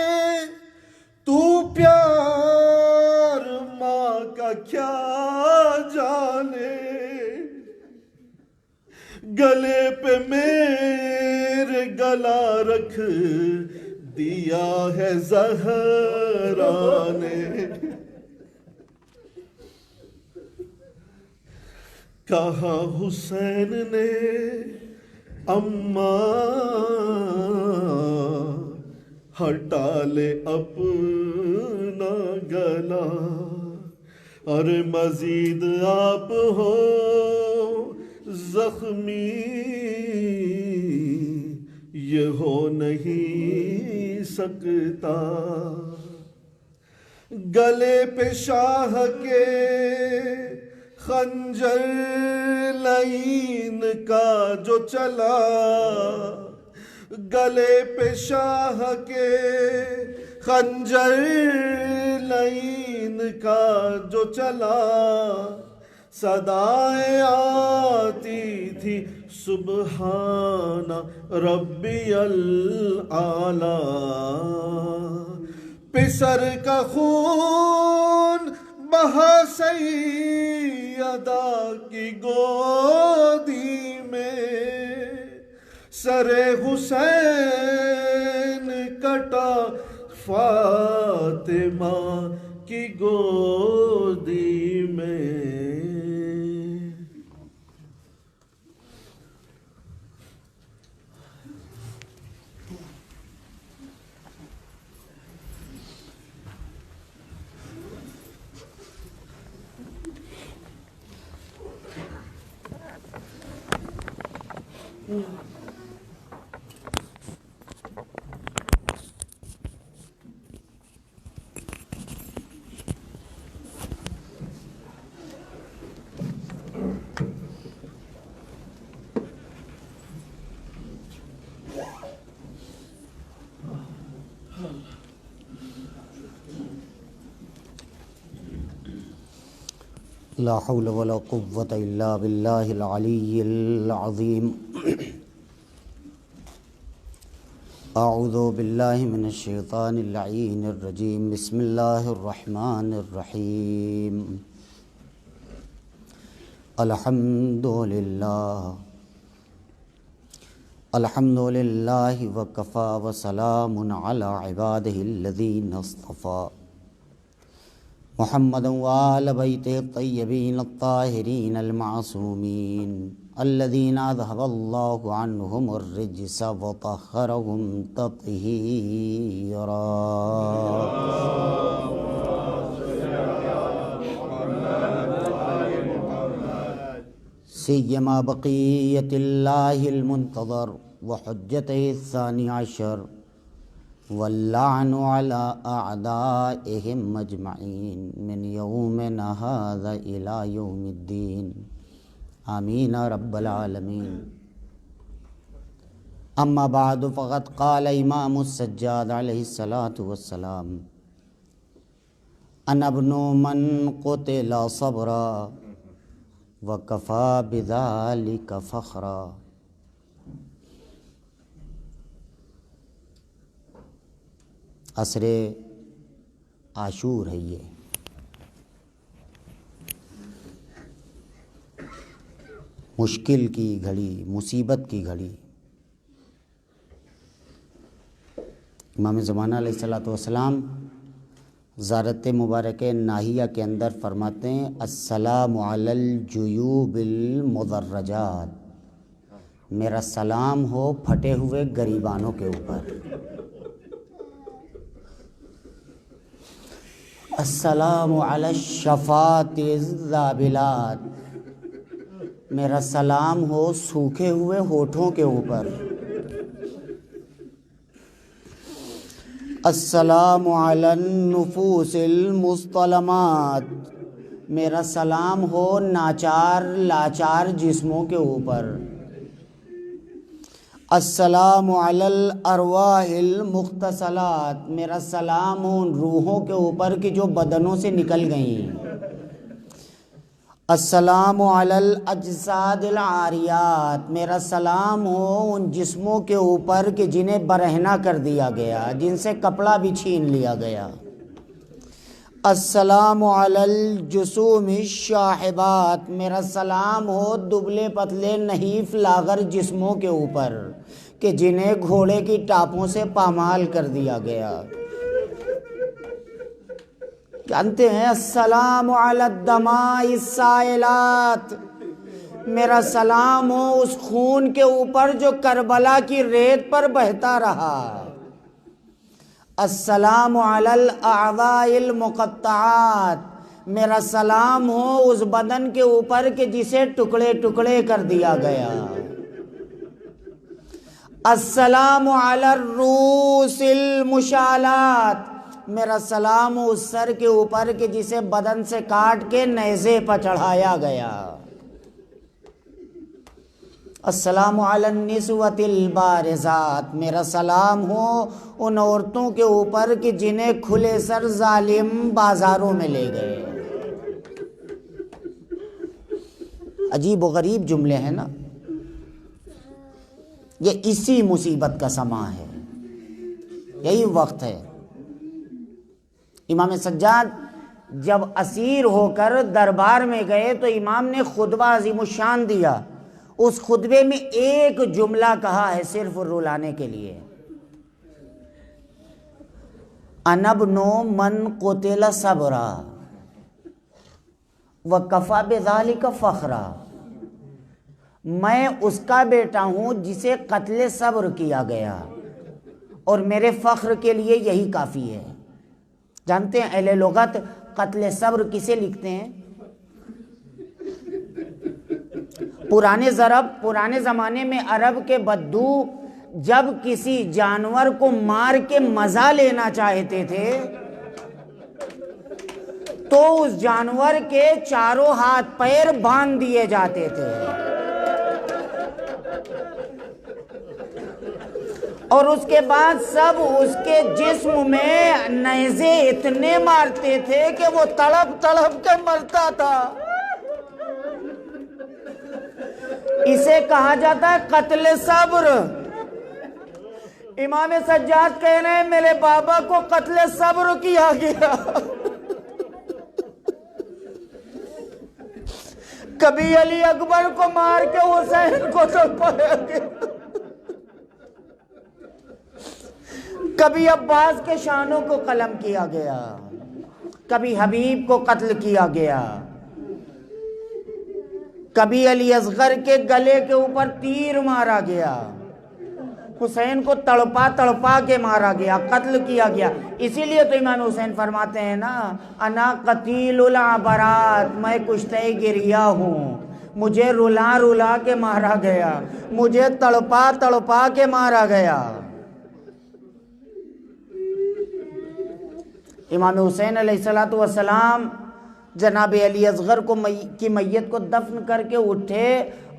تو پیار ماں کا کیا جانے، گلے پہ میرے گلا رکھ دیا ہے زہرا نے، کہا حسین نے اماں ہٹا لے اپنا گلا، اور مزید آپ ہو زخمی یہ ہو نہیں سکتا، گلے پہ شاہ کے خنجر لعین کا جو چلا، گلے پہ شاہ کے خنجر لعین کا جو چلا، صدائیں آتی تھی سبحان ربی الاعلی، پسر کا خون بہا سیدہ کی گودی میں، سر حسین کٹا فاطمہ فاطمہ کی گودی میں لا حول ولا قوة إلا بالله العلي العظيم. أعوذ بالله من الشيطان اللعين الرجيم. بسم الله الرحمن الرحيم. الحمد لله وكفى وسلام على عباده الذين اصطفى محمد وآل بیتہ الطیبین الطاہرین المعصومین الذین اذہب اللہ عنہم الرجس وطہرہم تطہیرا. سیما بقیت اللہ المنتظر وحجتہ الثانی عشر واللعن على أعدائهم مجمعين من يومنا هذا إلى يوم الدين آمين رب العالمين. أما بعد فقد قال إمام السجاد عليه الصلاة والسلام أنا ابن من قتل صبرا وكفى بذلك فخرا. عصر عاشور ہے یہ. مشکل کی گھڑی، مصیبت کی گھڑی. امام زمانہ علیہ الصلوۃ والسلام زیارت مبارک ناہیہ کے اندر فرماتے ہیں السلام علی الجیوب المدرجات. میرا سلام ہو پھٹے ہوئے گریبانوں کے اوپر. السلام علی الشفات الذابلات. میرا سلام ہو سوکھے ہوئے ہونٹوں کے اوپر. السلام علی النفوس المستلمات. میرا سلام ہو ناچار لاچار جسموں کے اوپر. السلام علی الارواح المغتسلات. میرا سلام ہو ان روحوں کے اوپر کہ جو بدنوں سے نکل گئیں. السلام علی الاجساد العاریات. میرا سلام ہو ان جسموں کے اوپر کہ جنہیں برہنہ کر دیا گیا، جن سے کپڑا بھی چھین لیا گیا. السلام علی الجسوم الشاحبات. میرا سلام ہو دبلے پتلے نحیف لاغر جسموں کے اوپر کہ جنہیں گھوڑے کی ٹاپوں سے پامال کر دیا گیا. جانتے ہیں السلام علی الدماء السائلات. میرا سلام ہو اس خون کے اوپر جو کربلا کی ریت پر بہتا رہا. السلام علی الاعضاء المقطعات. میرا سلام ہو اس بدن کے اوپر کہ جسے ٹکڑے ٹکڑے کر دیا گیا. السلام علی الرؤوس المشالات. میرا سلام ہو اس سر کے اوپر کہ جسے بدن سے کاٹ کے نیزے پر چڑھایا گیا. السلام علی النسوۃ البارزات. میرا سلام ہو ان عورتوں کے اوپر کہ جنہیں کھلے سر ظالم بازاروں میں لے گئے. عجیب و غریب جملے ہیں نا. یہ اسی مصیبت کا سماں ہے، یہی وقت ہے. امام سجاد جب اسیر ہو کر دربار میں گئے تو امام نے خطبہ عظیم الشان دیا. اس خطبے میں ایک جملہ کہا ہے صرف رلانے کے لیے. انبنو من قتل صبرا وکفا بذالک فخرا، میں اس کا بیٹا ہوں جسے قتل صبر کیا گیا اور میرے فخر کے لیے یہی کافی ہے۔ جانتے ہیں اہل لغت قتل صبر کسے لکھتے ہیں؟ پرانے زمانے میں عرب کے بدو جب کسی جانور کو مار کے مزہ لینا چاہتے تھے تو اس جانور کے چاروں ہاتھ پیر باندھ دیے جاتے تھے اور اس کے بعد سب اس کے جسم میں نیزے اتنے مارتے تھے کہ وہ تڑپ تڑپ کے مرتا تھا۔ اسے کہا جاتا ہے قتل صبر۔ امام سجاد کہہ رہے ہیں میرے بابا کو قتل صبر کیا گیا۔ کبھی علی اکبر کو مار کے حسین کو تڑپایا گیا، کبھی عباس کے شانوں کو قلم کیا گیا، کبھی حبیب کو قتل کیا گیا، کبھی علی اصغر کے گلے کے اوپر تیر مارا گیا، حسین کو تڑپا تڑپا کے مارا گیا، قتل کیا گیا۔ اسی لیے تو امام حسین فرماتے ہیں نا انا قتیل العبرات، میں کشتہ گریہ ہوں، مجھے رلا رلا کے مارا گیا، مجھے تڑپا تڑپا کے مارا گیا۔ امام حسین علیہ السلام جناب علی اصغر کی میت کو دفن کر کے اٹھے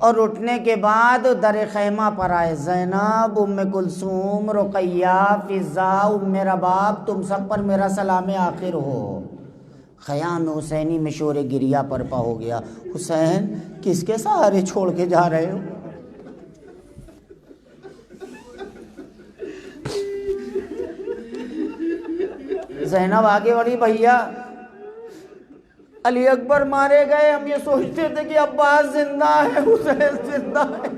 اور اٹھنے کے بعد در خیمہ پر آئے۔ زینب، ام کلثوم، رقیہ، فضہ، ام رباب، تم سب پر میرا سلام آخر ہو۔ خیام حسینی میں شور گریہ برپا ہو گیا۔ حسین کس کے سہارے چھوڑ کے جا رہے ہو؟ زینب آگے بڑھی، بھیا علی اکبر مارے گئے، ہم یہ سوچتے تھے کہ عباس زندہ ہے، حسین زندہ ہے۔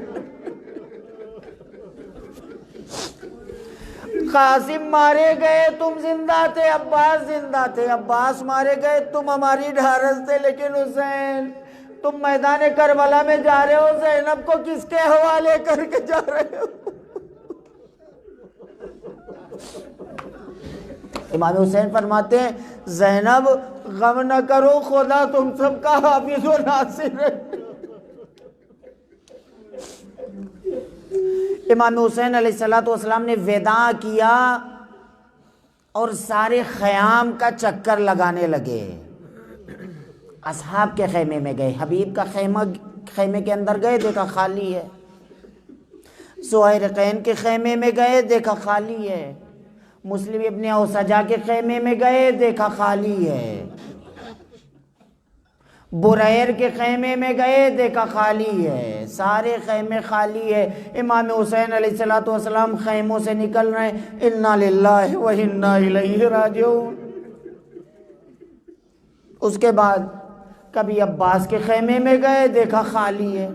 قاسم مارے گئے، تم زندہ تھے، عباس زندہ تھے۔ عباس مارے گئے، تم ہماری ڈھارس تھے، لیکن حسین تم میدان کربلا میں جا رہے ہو، زینب کو کس کے حوالے کر کے جا رہے ہو؟ امام حسین فرماتے ہیں زینب غم نہ کرو، خدا تم سب کا حافظ و ناصر ہے۔ امام حسین علیہ السلام نے وداع کیا اور سارے خیام کا چکر لگانے لگے۔ اصحاب کے خیمے میں گئے، حبیب کا خیمے کے اندر گئے، دیکھا خالی ہے۔ زہیرقین کے خیمے میں گئے، دیکھا خالی ہے۔ مسلم ابن اوسجا کے خیمے میں گئے، دیکھا خالی ہے۔ بریر کے خیمے میں گئے، دیکھا خالی ہے۔ سارے خیمے خالی ہے۔ امام حسین علیہ السلام خیموں سے نکل رہے ہیں، انا للہ و انا الیہ راجعون۔ اس کے بعد کبھی عباس کے خیمے میں گئے، دیکھا خالی ہے۔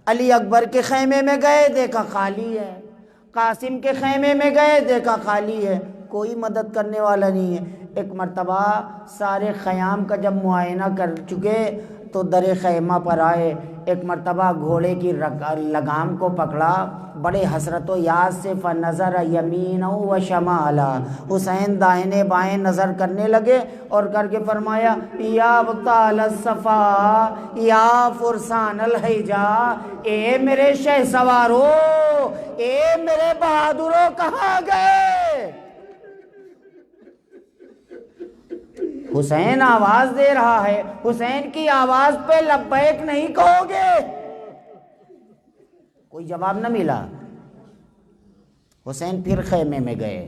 علی اکبر کے خیمے میں گئے، دیکھا خالی ہے۔ قاسم کے خیمے میں گئے، دیکھا خالی ہے، کوئی مدد کرنے والا نہیں ہے۔ ایک مرتبہ سارے خیام کا جب معائنہ کر چکے تو در خیمہ پر آئے، ایک مرتبہ گھوڑے کی لگام کو پکڑا، بڑے حسرت و یاس سے فنظر یمین و شمالا، حسین داہنے بائیں نظر کرنے لگے اور کر کے فرمایا یا ابطال الصفا یا فرسان الحجا، اے میرے شہ سوارو، اے میرے بہادروں کہاں گئے؟ حسین آواز دے رہا ہے، حسین کی آواز پہ لبیک نہیں کہو گے؟ کوئی جواب نہ ملا۔ حسین پھر خیمے میں گئے۔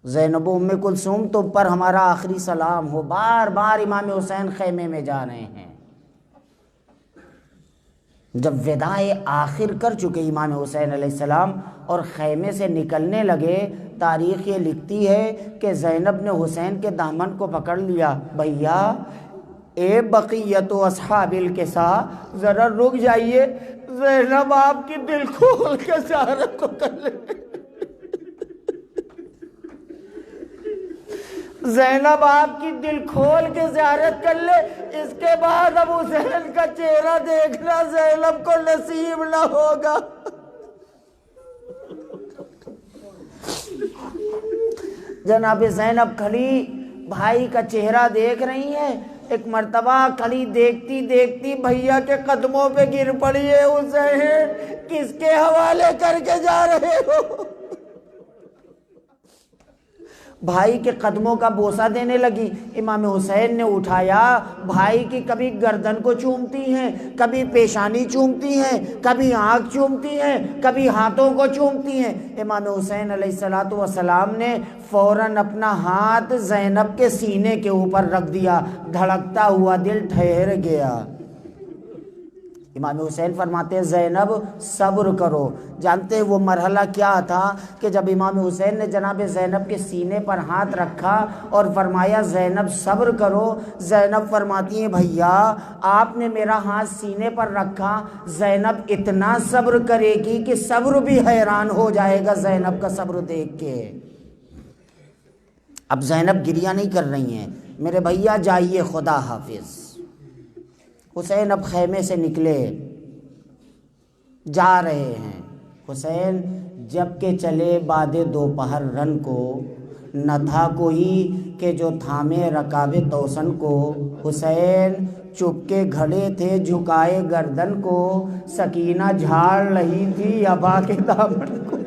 زینب ام کلثوم تم پر ہمارا آخری سلام ہو۔ بار بار امام حسین خیمے میں جا رہے ہیں۔ جب وداع آخر کر چکے امام حسین علیہ السلام اور خیمے سے نکلنے لگے، تاریخ یہ لکھتی ہے کہ زینب نے حسین کے دامن کو پکڑ لیا، بھیا اے بقیت و اصحاب الکسا ذرا رک جائیے، زینب آپ کی دل کھول کے زیارت کو کر لیں۔ زینب آپ کی دل کھول کے زیارت کر لے، اس کے بعد اب حسین کا چہرہ دیکھنا زینب کو نصیب نہ ہوگا۔ جناب زینب کھڑی بھائی کا چہرہ دیکھ رہی ہیں، ایک مرتبہ کھڑی دیکھتی دیکھتی بھیا کے قدموں پہ گر پڑی ہے، حسین کس کے حوالے کر کے جا رہے ہو؟ بھائی کے قدموں کا بوسہ دینے لگی۔ امام حسین نے اٹھایا، بھائی کی کبھی گردن کو چومتی ہیں، کبھی پیشانی چومتی ہیں، کبھی آنکھ چومتی ہیں، کبھی ہاتھوں کو چومتی ہیں۔ امام حسین علیہ السلام نے فوراً اپنا ہاتھ زینب کے سینے کے اوپر رکھ دیا، دھڑکتا ہوا دل ٹھہر گیا۔ امام حسین فرماتے ہیں زینب صبر کرو۔ جانتے ہیں وہ مرحلہ کیا تھا کہ جب امام حسین نے جناب زینب کے سینے پر ہاتھ رکھا اور فرمایا زینب صبر کرو، زینب فرماتی ہیں بھیا آپ نے میرا ہاتھ سینے پر رکھا، زینب اتنا صبر کرے گی کہ صبر بھی حیران ہو جائے گا زینب کا صبر دیکھ کے۔ اب زینب گریہ نہیں کر رہی ہیں، میرے بھیا جائیے خدا حافظ۔ حسین اب خیمے سے نکلے، جا رہے ہیں۔ حسین جب کہ چلے بعد دوپہر رن کو، نہ تھا کوئی کہ جو تھامے رکاب توسن کو۔ حسین چپ کے کھڑے تھے جھکائے گردن کو، سکینہ جھاڑ رہی تھی ابا کے دامن کو۔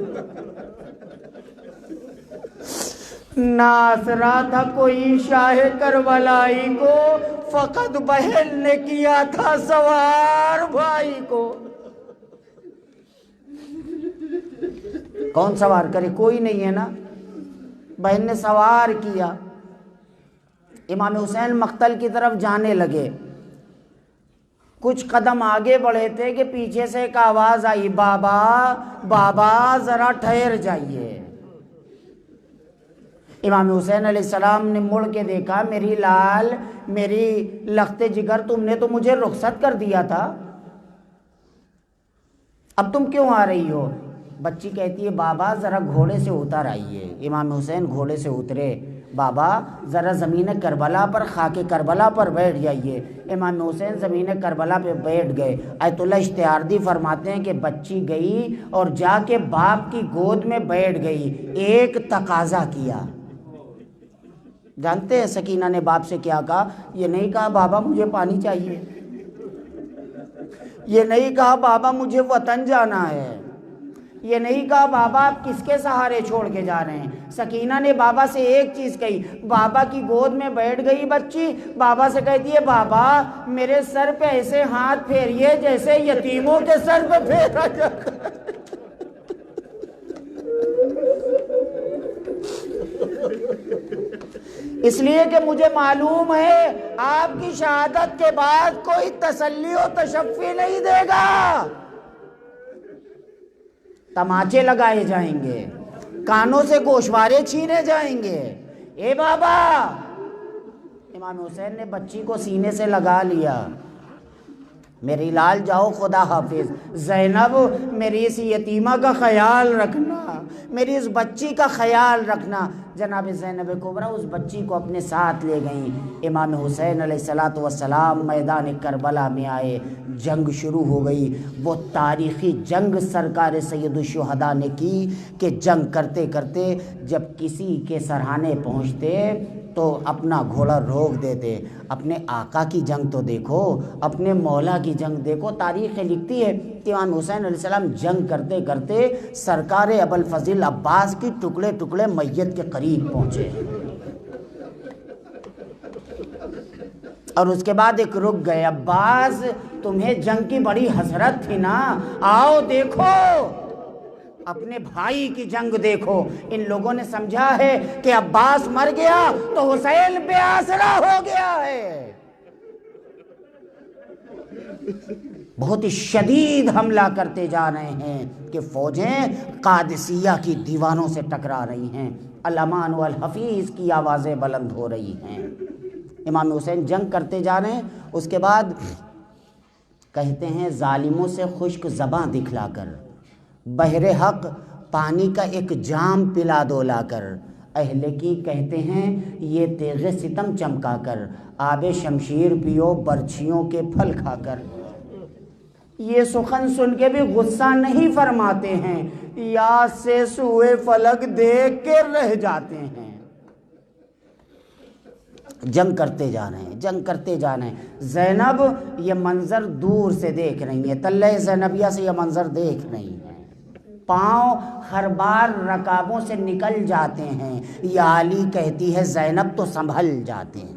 نہ آسرا تھا کوئی شاہ کربلائی کو، فقط بہن نے کیا تھا سوار بھائی کو۔ کون سوار کرے؟ کوئی نہیں ہے نا، بہن نے سوار کیا۔ امام حسین مقتل کی طرف جانے لگے، کچھ قدم آگے بڑھے تھے کہ پیچھے سے ایک آواز آئی، بابا بابا ذرا ٹھہر جائیے۔ امام حسین علیہ السلام نے مڑ کے دیکھا، میری لال، میری لخت جگر، تم نے تو مجھے رخصت کر دیا تھا، اب تم کیوں آ رہی ہو؟ بچی کہتی ہے بابا ذرا گھوڑے سے اتر آئیے۔ امام حسین گھوڑے سے اترے، بابا ذرا زمین کربلا پر، خاک کربلا پر بیٹھ جائیے۔ امام حسین زمین کربلا پہ بیٹھ گئے۔ آیت اللہ اشتہاردی فرماتے ہیں کہ بچی گئی اور جا کے باپ کی گود میں بیٹھ گئی، ایک تقاضا کیا۔ جانتے ہیں سکینہ نے باپ سے کیا کہا؟ یہ نہیں کہا بابا مجھے پانی چاہیے، یہ نہیں کہا بابا مجھے وطن جانا ہے، یہ نہیں کہا بابا آپ کس کے سہارے چھوڑ کے جا رہے ہیں۔ سکینہ نے بابا سے ایک چیز کہی، بابا کی گود میں بیٹھ گئی بچی، بابا سے کہتی ہے بابا میرے سر پہ ایسے ہاتھ پھیریے جیسے یتیموں کے سر پہ پھیرا جاتا ہے۔ اس لیے کہ مجھے معلوم ہے آپ کی شہادت کے بعد کوئی تسلی و تشفی نہیں دے گا، تماچے لگائے جائیں گے، کانوں سے گوشوارے چھینے جائیں گے۔ اے بابا! امام حسین نے بچی کو سینے سے لگا لیا، میری لال جاؤ خدا حافظ۔ زینب میری اس یتیمہ کا خیال رکھنا، میری اس بچی کا خیال رکھنا۔ جناب زینب کبریٰ اس بچی کو اپنے ساتھ لے گئیں۔ امام حسین علیہ السلام میدان کربلا میں آئے، جنگ شروع ہو گئی۔ وہ تاریخی جنگ سرکار سید الشہداء نے کی کہ جنگ کرتے کرتے جب کسی کے سرہانے پہنچتے تو اپنا گھوڑا روک دیتے۔ اپنے آقا کی جنگ تو دیکھو، اپنے مولا کی جنگ دیکھو۔ تاریخ لکھتی ہے کہ امام حسین علیہ السلام جنگ کرتے کرتے سرکار ابوالفضل عباس کی ٹکڑے ٹکڑے میت کے قریب پہنچے، اور اس کے بعد ایک رک گئے۔ عباس تمہیں جنگ کی بڑی حسرت تھی نا، آؤ دیکھو اپنے بھائی کی جنگ دیکھو۔ ان لوگوں نے سمجھا ہے کہ عباس مر گیا تو حسین بے آسرا ہو گیا ہے۔ بہت ہی شدید حملہ کرتے جا رہے ہیں کہ فوجیں قادسیہ کی دیواروں سے ٹکرا رہی ہیں، الامان والحفیظ کی آوازیں بلند ہو رہی ہیں۔ امام حسین جنگ کرتے جا رہے ہیں۔ اس کے بعد کہتے ہیں ظالموں سے خشک زباں دکھلا کر، بحر حق پانی کا ایک جام پلا دو لا کر، اہل کی کہتے ہیں یہ تیغ ستم چمکا کر، آب شمشیر پیو برچھیوں کے پھل کھا کر۔ یہ سخن سن کے بھی غصہ نہیں فرماتے ہیں، یاد سے سوئے فلک دیکھ کے رہ جاتے ہیں۔ جنگ کرتے جا رہے ہیں، جنگ کرتے جا رہے ہیں۔ زینب یہ منظر دور سے دیکھ رہی ہیں، تلہ زینبیہ سے یہ منظر دیکھ رہی ہیں۔ پاؤں ہر بار رکابوں سے نکل جاتے ہیں، یا علی کہتی ہے زینب تو سنبھل جاتے ہیں۔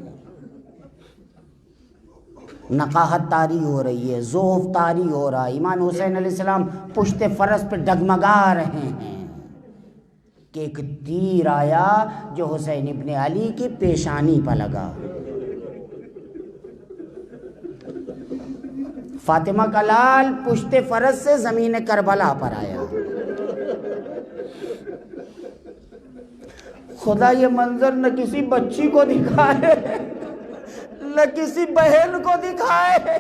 نقاہت طاری ہو رہی ہے، ذوف طاری ہو رہا ہے۔ امام حسین علیہ السلام پشت فرس پہ ڈگمگا رہے ہیں کہ ایک تیر آیا جو حسین ابن علی کی پیشانی پر لگا۔ فاطمہ کا لال پشت فرس سے زمین کربلا پر آیا۔ خدا یہ منظر نہ کسی بچی کو دکھائے نہ کسی بہن کو دکھائے۔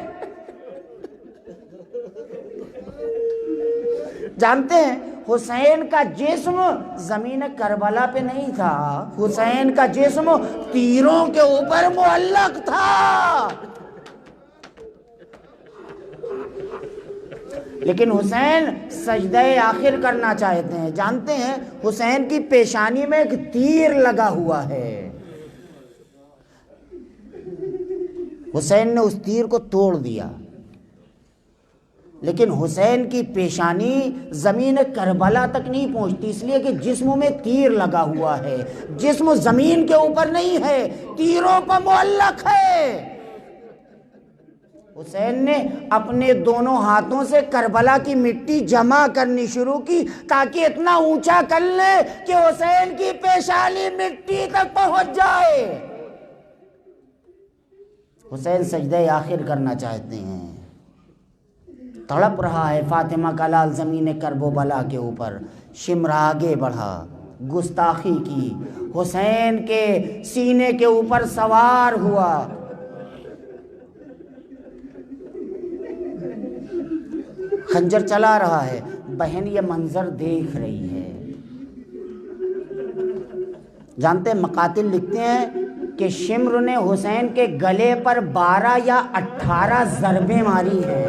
جانتے ہیں حسین کا جسم زمین کربلا پہ نہیں تھا، حسین کا جسم تیروں کے اوپر معلق تھا، لیکن حسین سجدہ آخر کرنا چاہتے ہیں۔ جانتے ہیں حسین کی پیشانی میں ایک تیر لگا ہوا ہے، حسین نے اس تیر کو توڑ دیا، لیکن حسین کی پیشانی زمین کربلا تک نہیں پہنچتی، اس لیے کہ جسم میں تیر لگا ہوا ہے، جسم زمین کے اوپر نہیں ہے، تیروں پر معلق ہے۔ حسین نے اپنے دونوں ہاتھوں سے کربلا کی مٹی جمع کرنی شروع کی تاکہ اتنا اونچا کر لے کہ حسین کی پیشانی مٹی تک پہنچ جائے۔ حسین سجدہ آخر کرنا چاہتے ہیں، تڑپ رہا ہے فاطمہ کا لال زمین کرب و بلا کے اوپر۔ شمر آگے بڑھا، گستاخی کی، حسین کے سینے کے اوپر سوار ہوا۔ خنجر چلا رہا ہے، بہن یہ منظر دیکھ رہی ہے۔ جانتے ہیں مقاتل لکھتے ہیں کہ شمر نے حسین کے گلے پر 12 یا 18 ضربیں ماری ہیں۔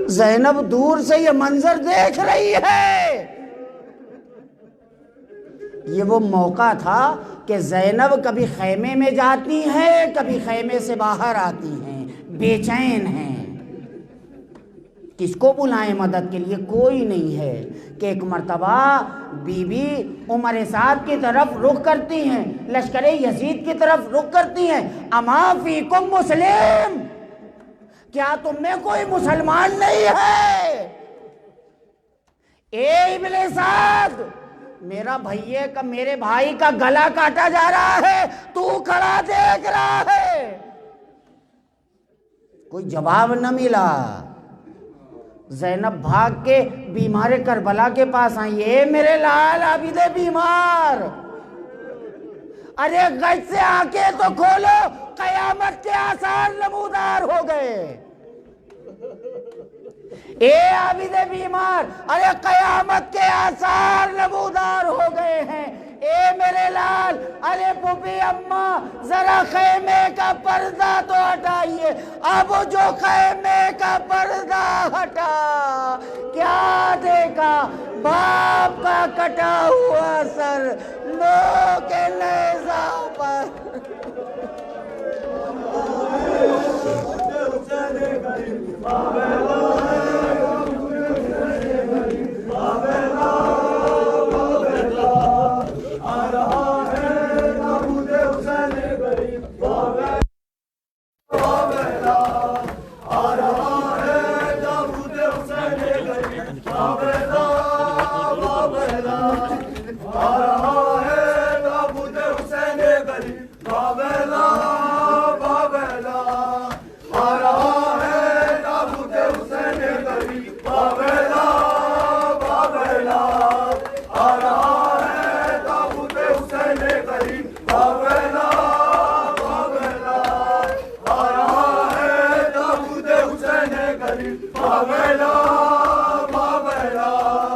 زینب دور سے یہ منظر دیکھ رہی ہے۔ یہ وہ موقع تھا کہ زینب کبھی خیمے میں جاتی ہیں، کبھی خیمے سے باہر آتی ہیں، بے چین ہیں، کس کو بلائیں مدد کے لیے، کوئی نہیں ہے۔ کہ ایک مرتبہ بی بی عمر سعد کی طرف رخ کرتی ہیں، لشکر یزید کی طرف رخ کرتی ہیں، اما فیکم مسلم، کیا تم میں کوئی مسلمان نہیں ہے؟ اے ابن سعد، میرے بھائی کا گلا کاٹا جا رہا ہے، تو کھڑا دیکھ رہا ہے۔ کوئی جواب نہ ملا۔ زینب بھاگ کے بیمار کربلا کے پاس آئی، اے میرے لال عابد بیمار، ارے غش سے آنکھیں تو کھولو، قیامت کے آثار نمودار ہو گئے۔ اے عابد بیمار، ارے قیامت کے آثار نمودار ہو گئے ہیں۔ اے میرے لال، ارے پھوپھی اماں، ذرا خیمے کا پردہ تو ہٹائیے۔ اب جو خیمے کا پردہ ہٹا، کیا دیکھا؟ باپ کا کٹا ہوا سر نو کے نیزہ پر۔ باویلا باویلا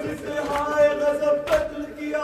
جسے ہائے غضب قتل کیا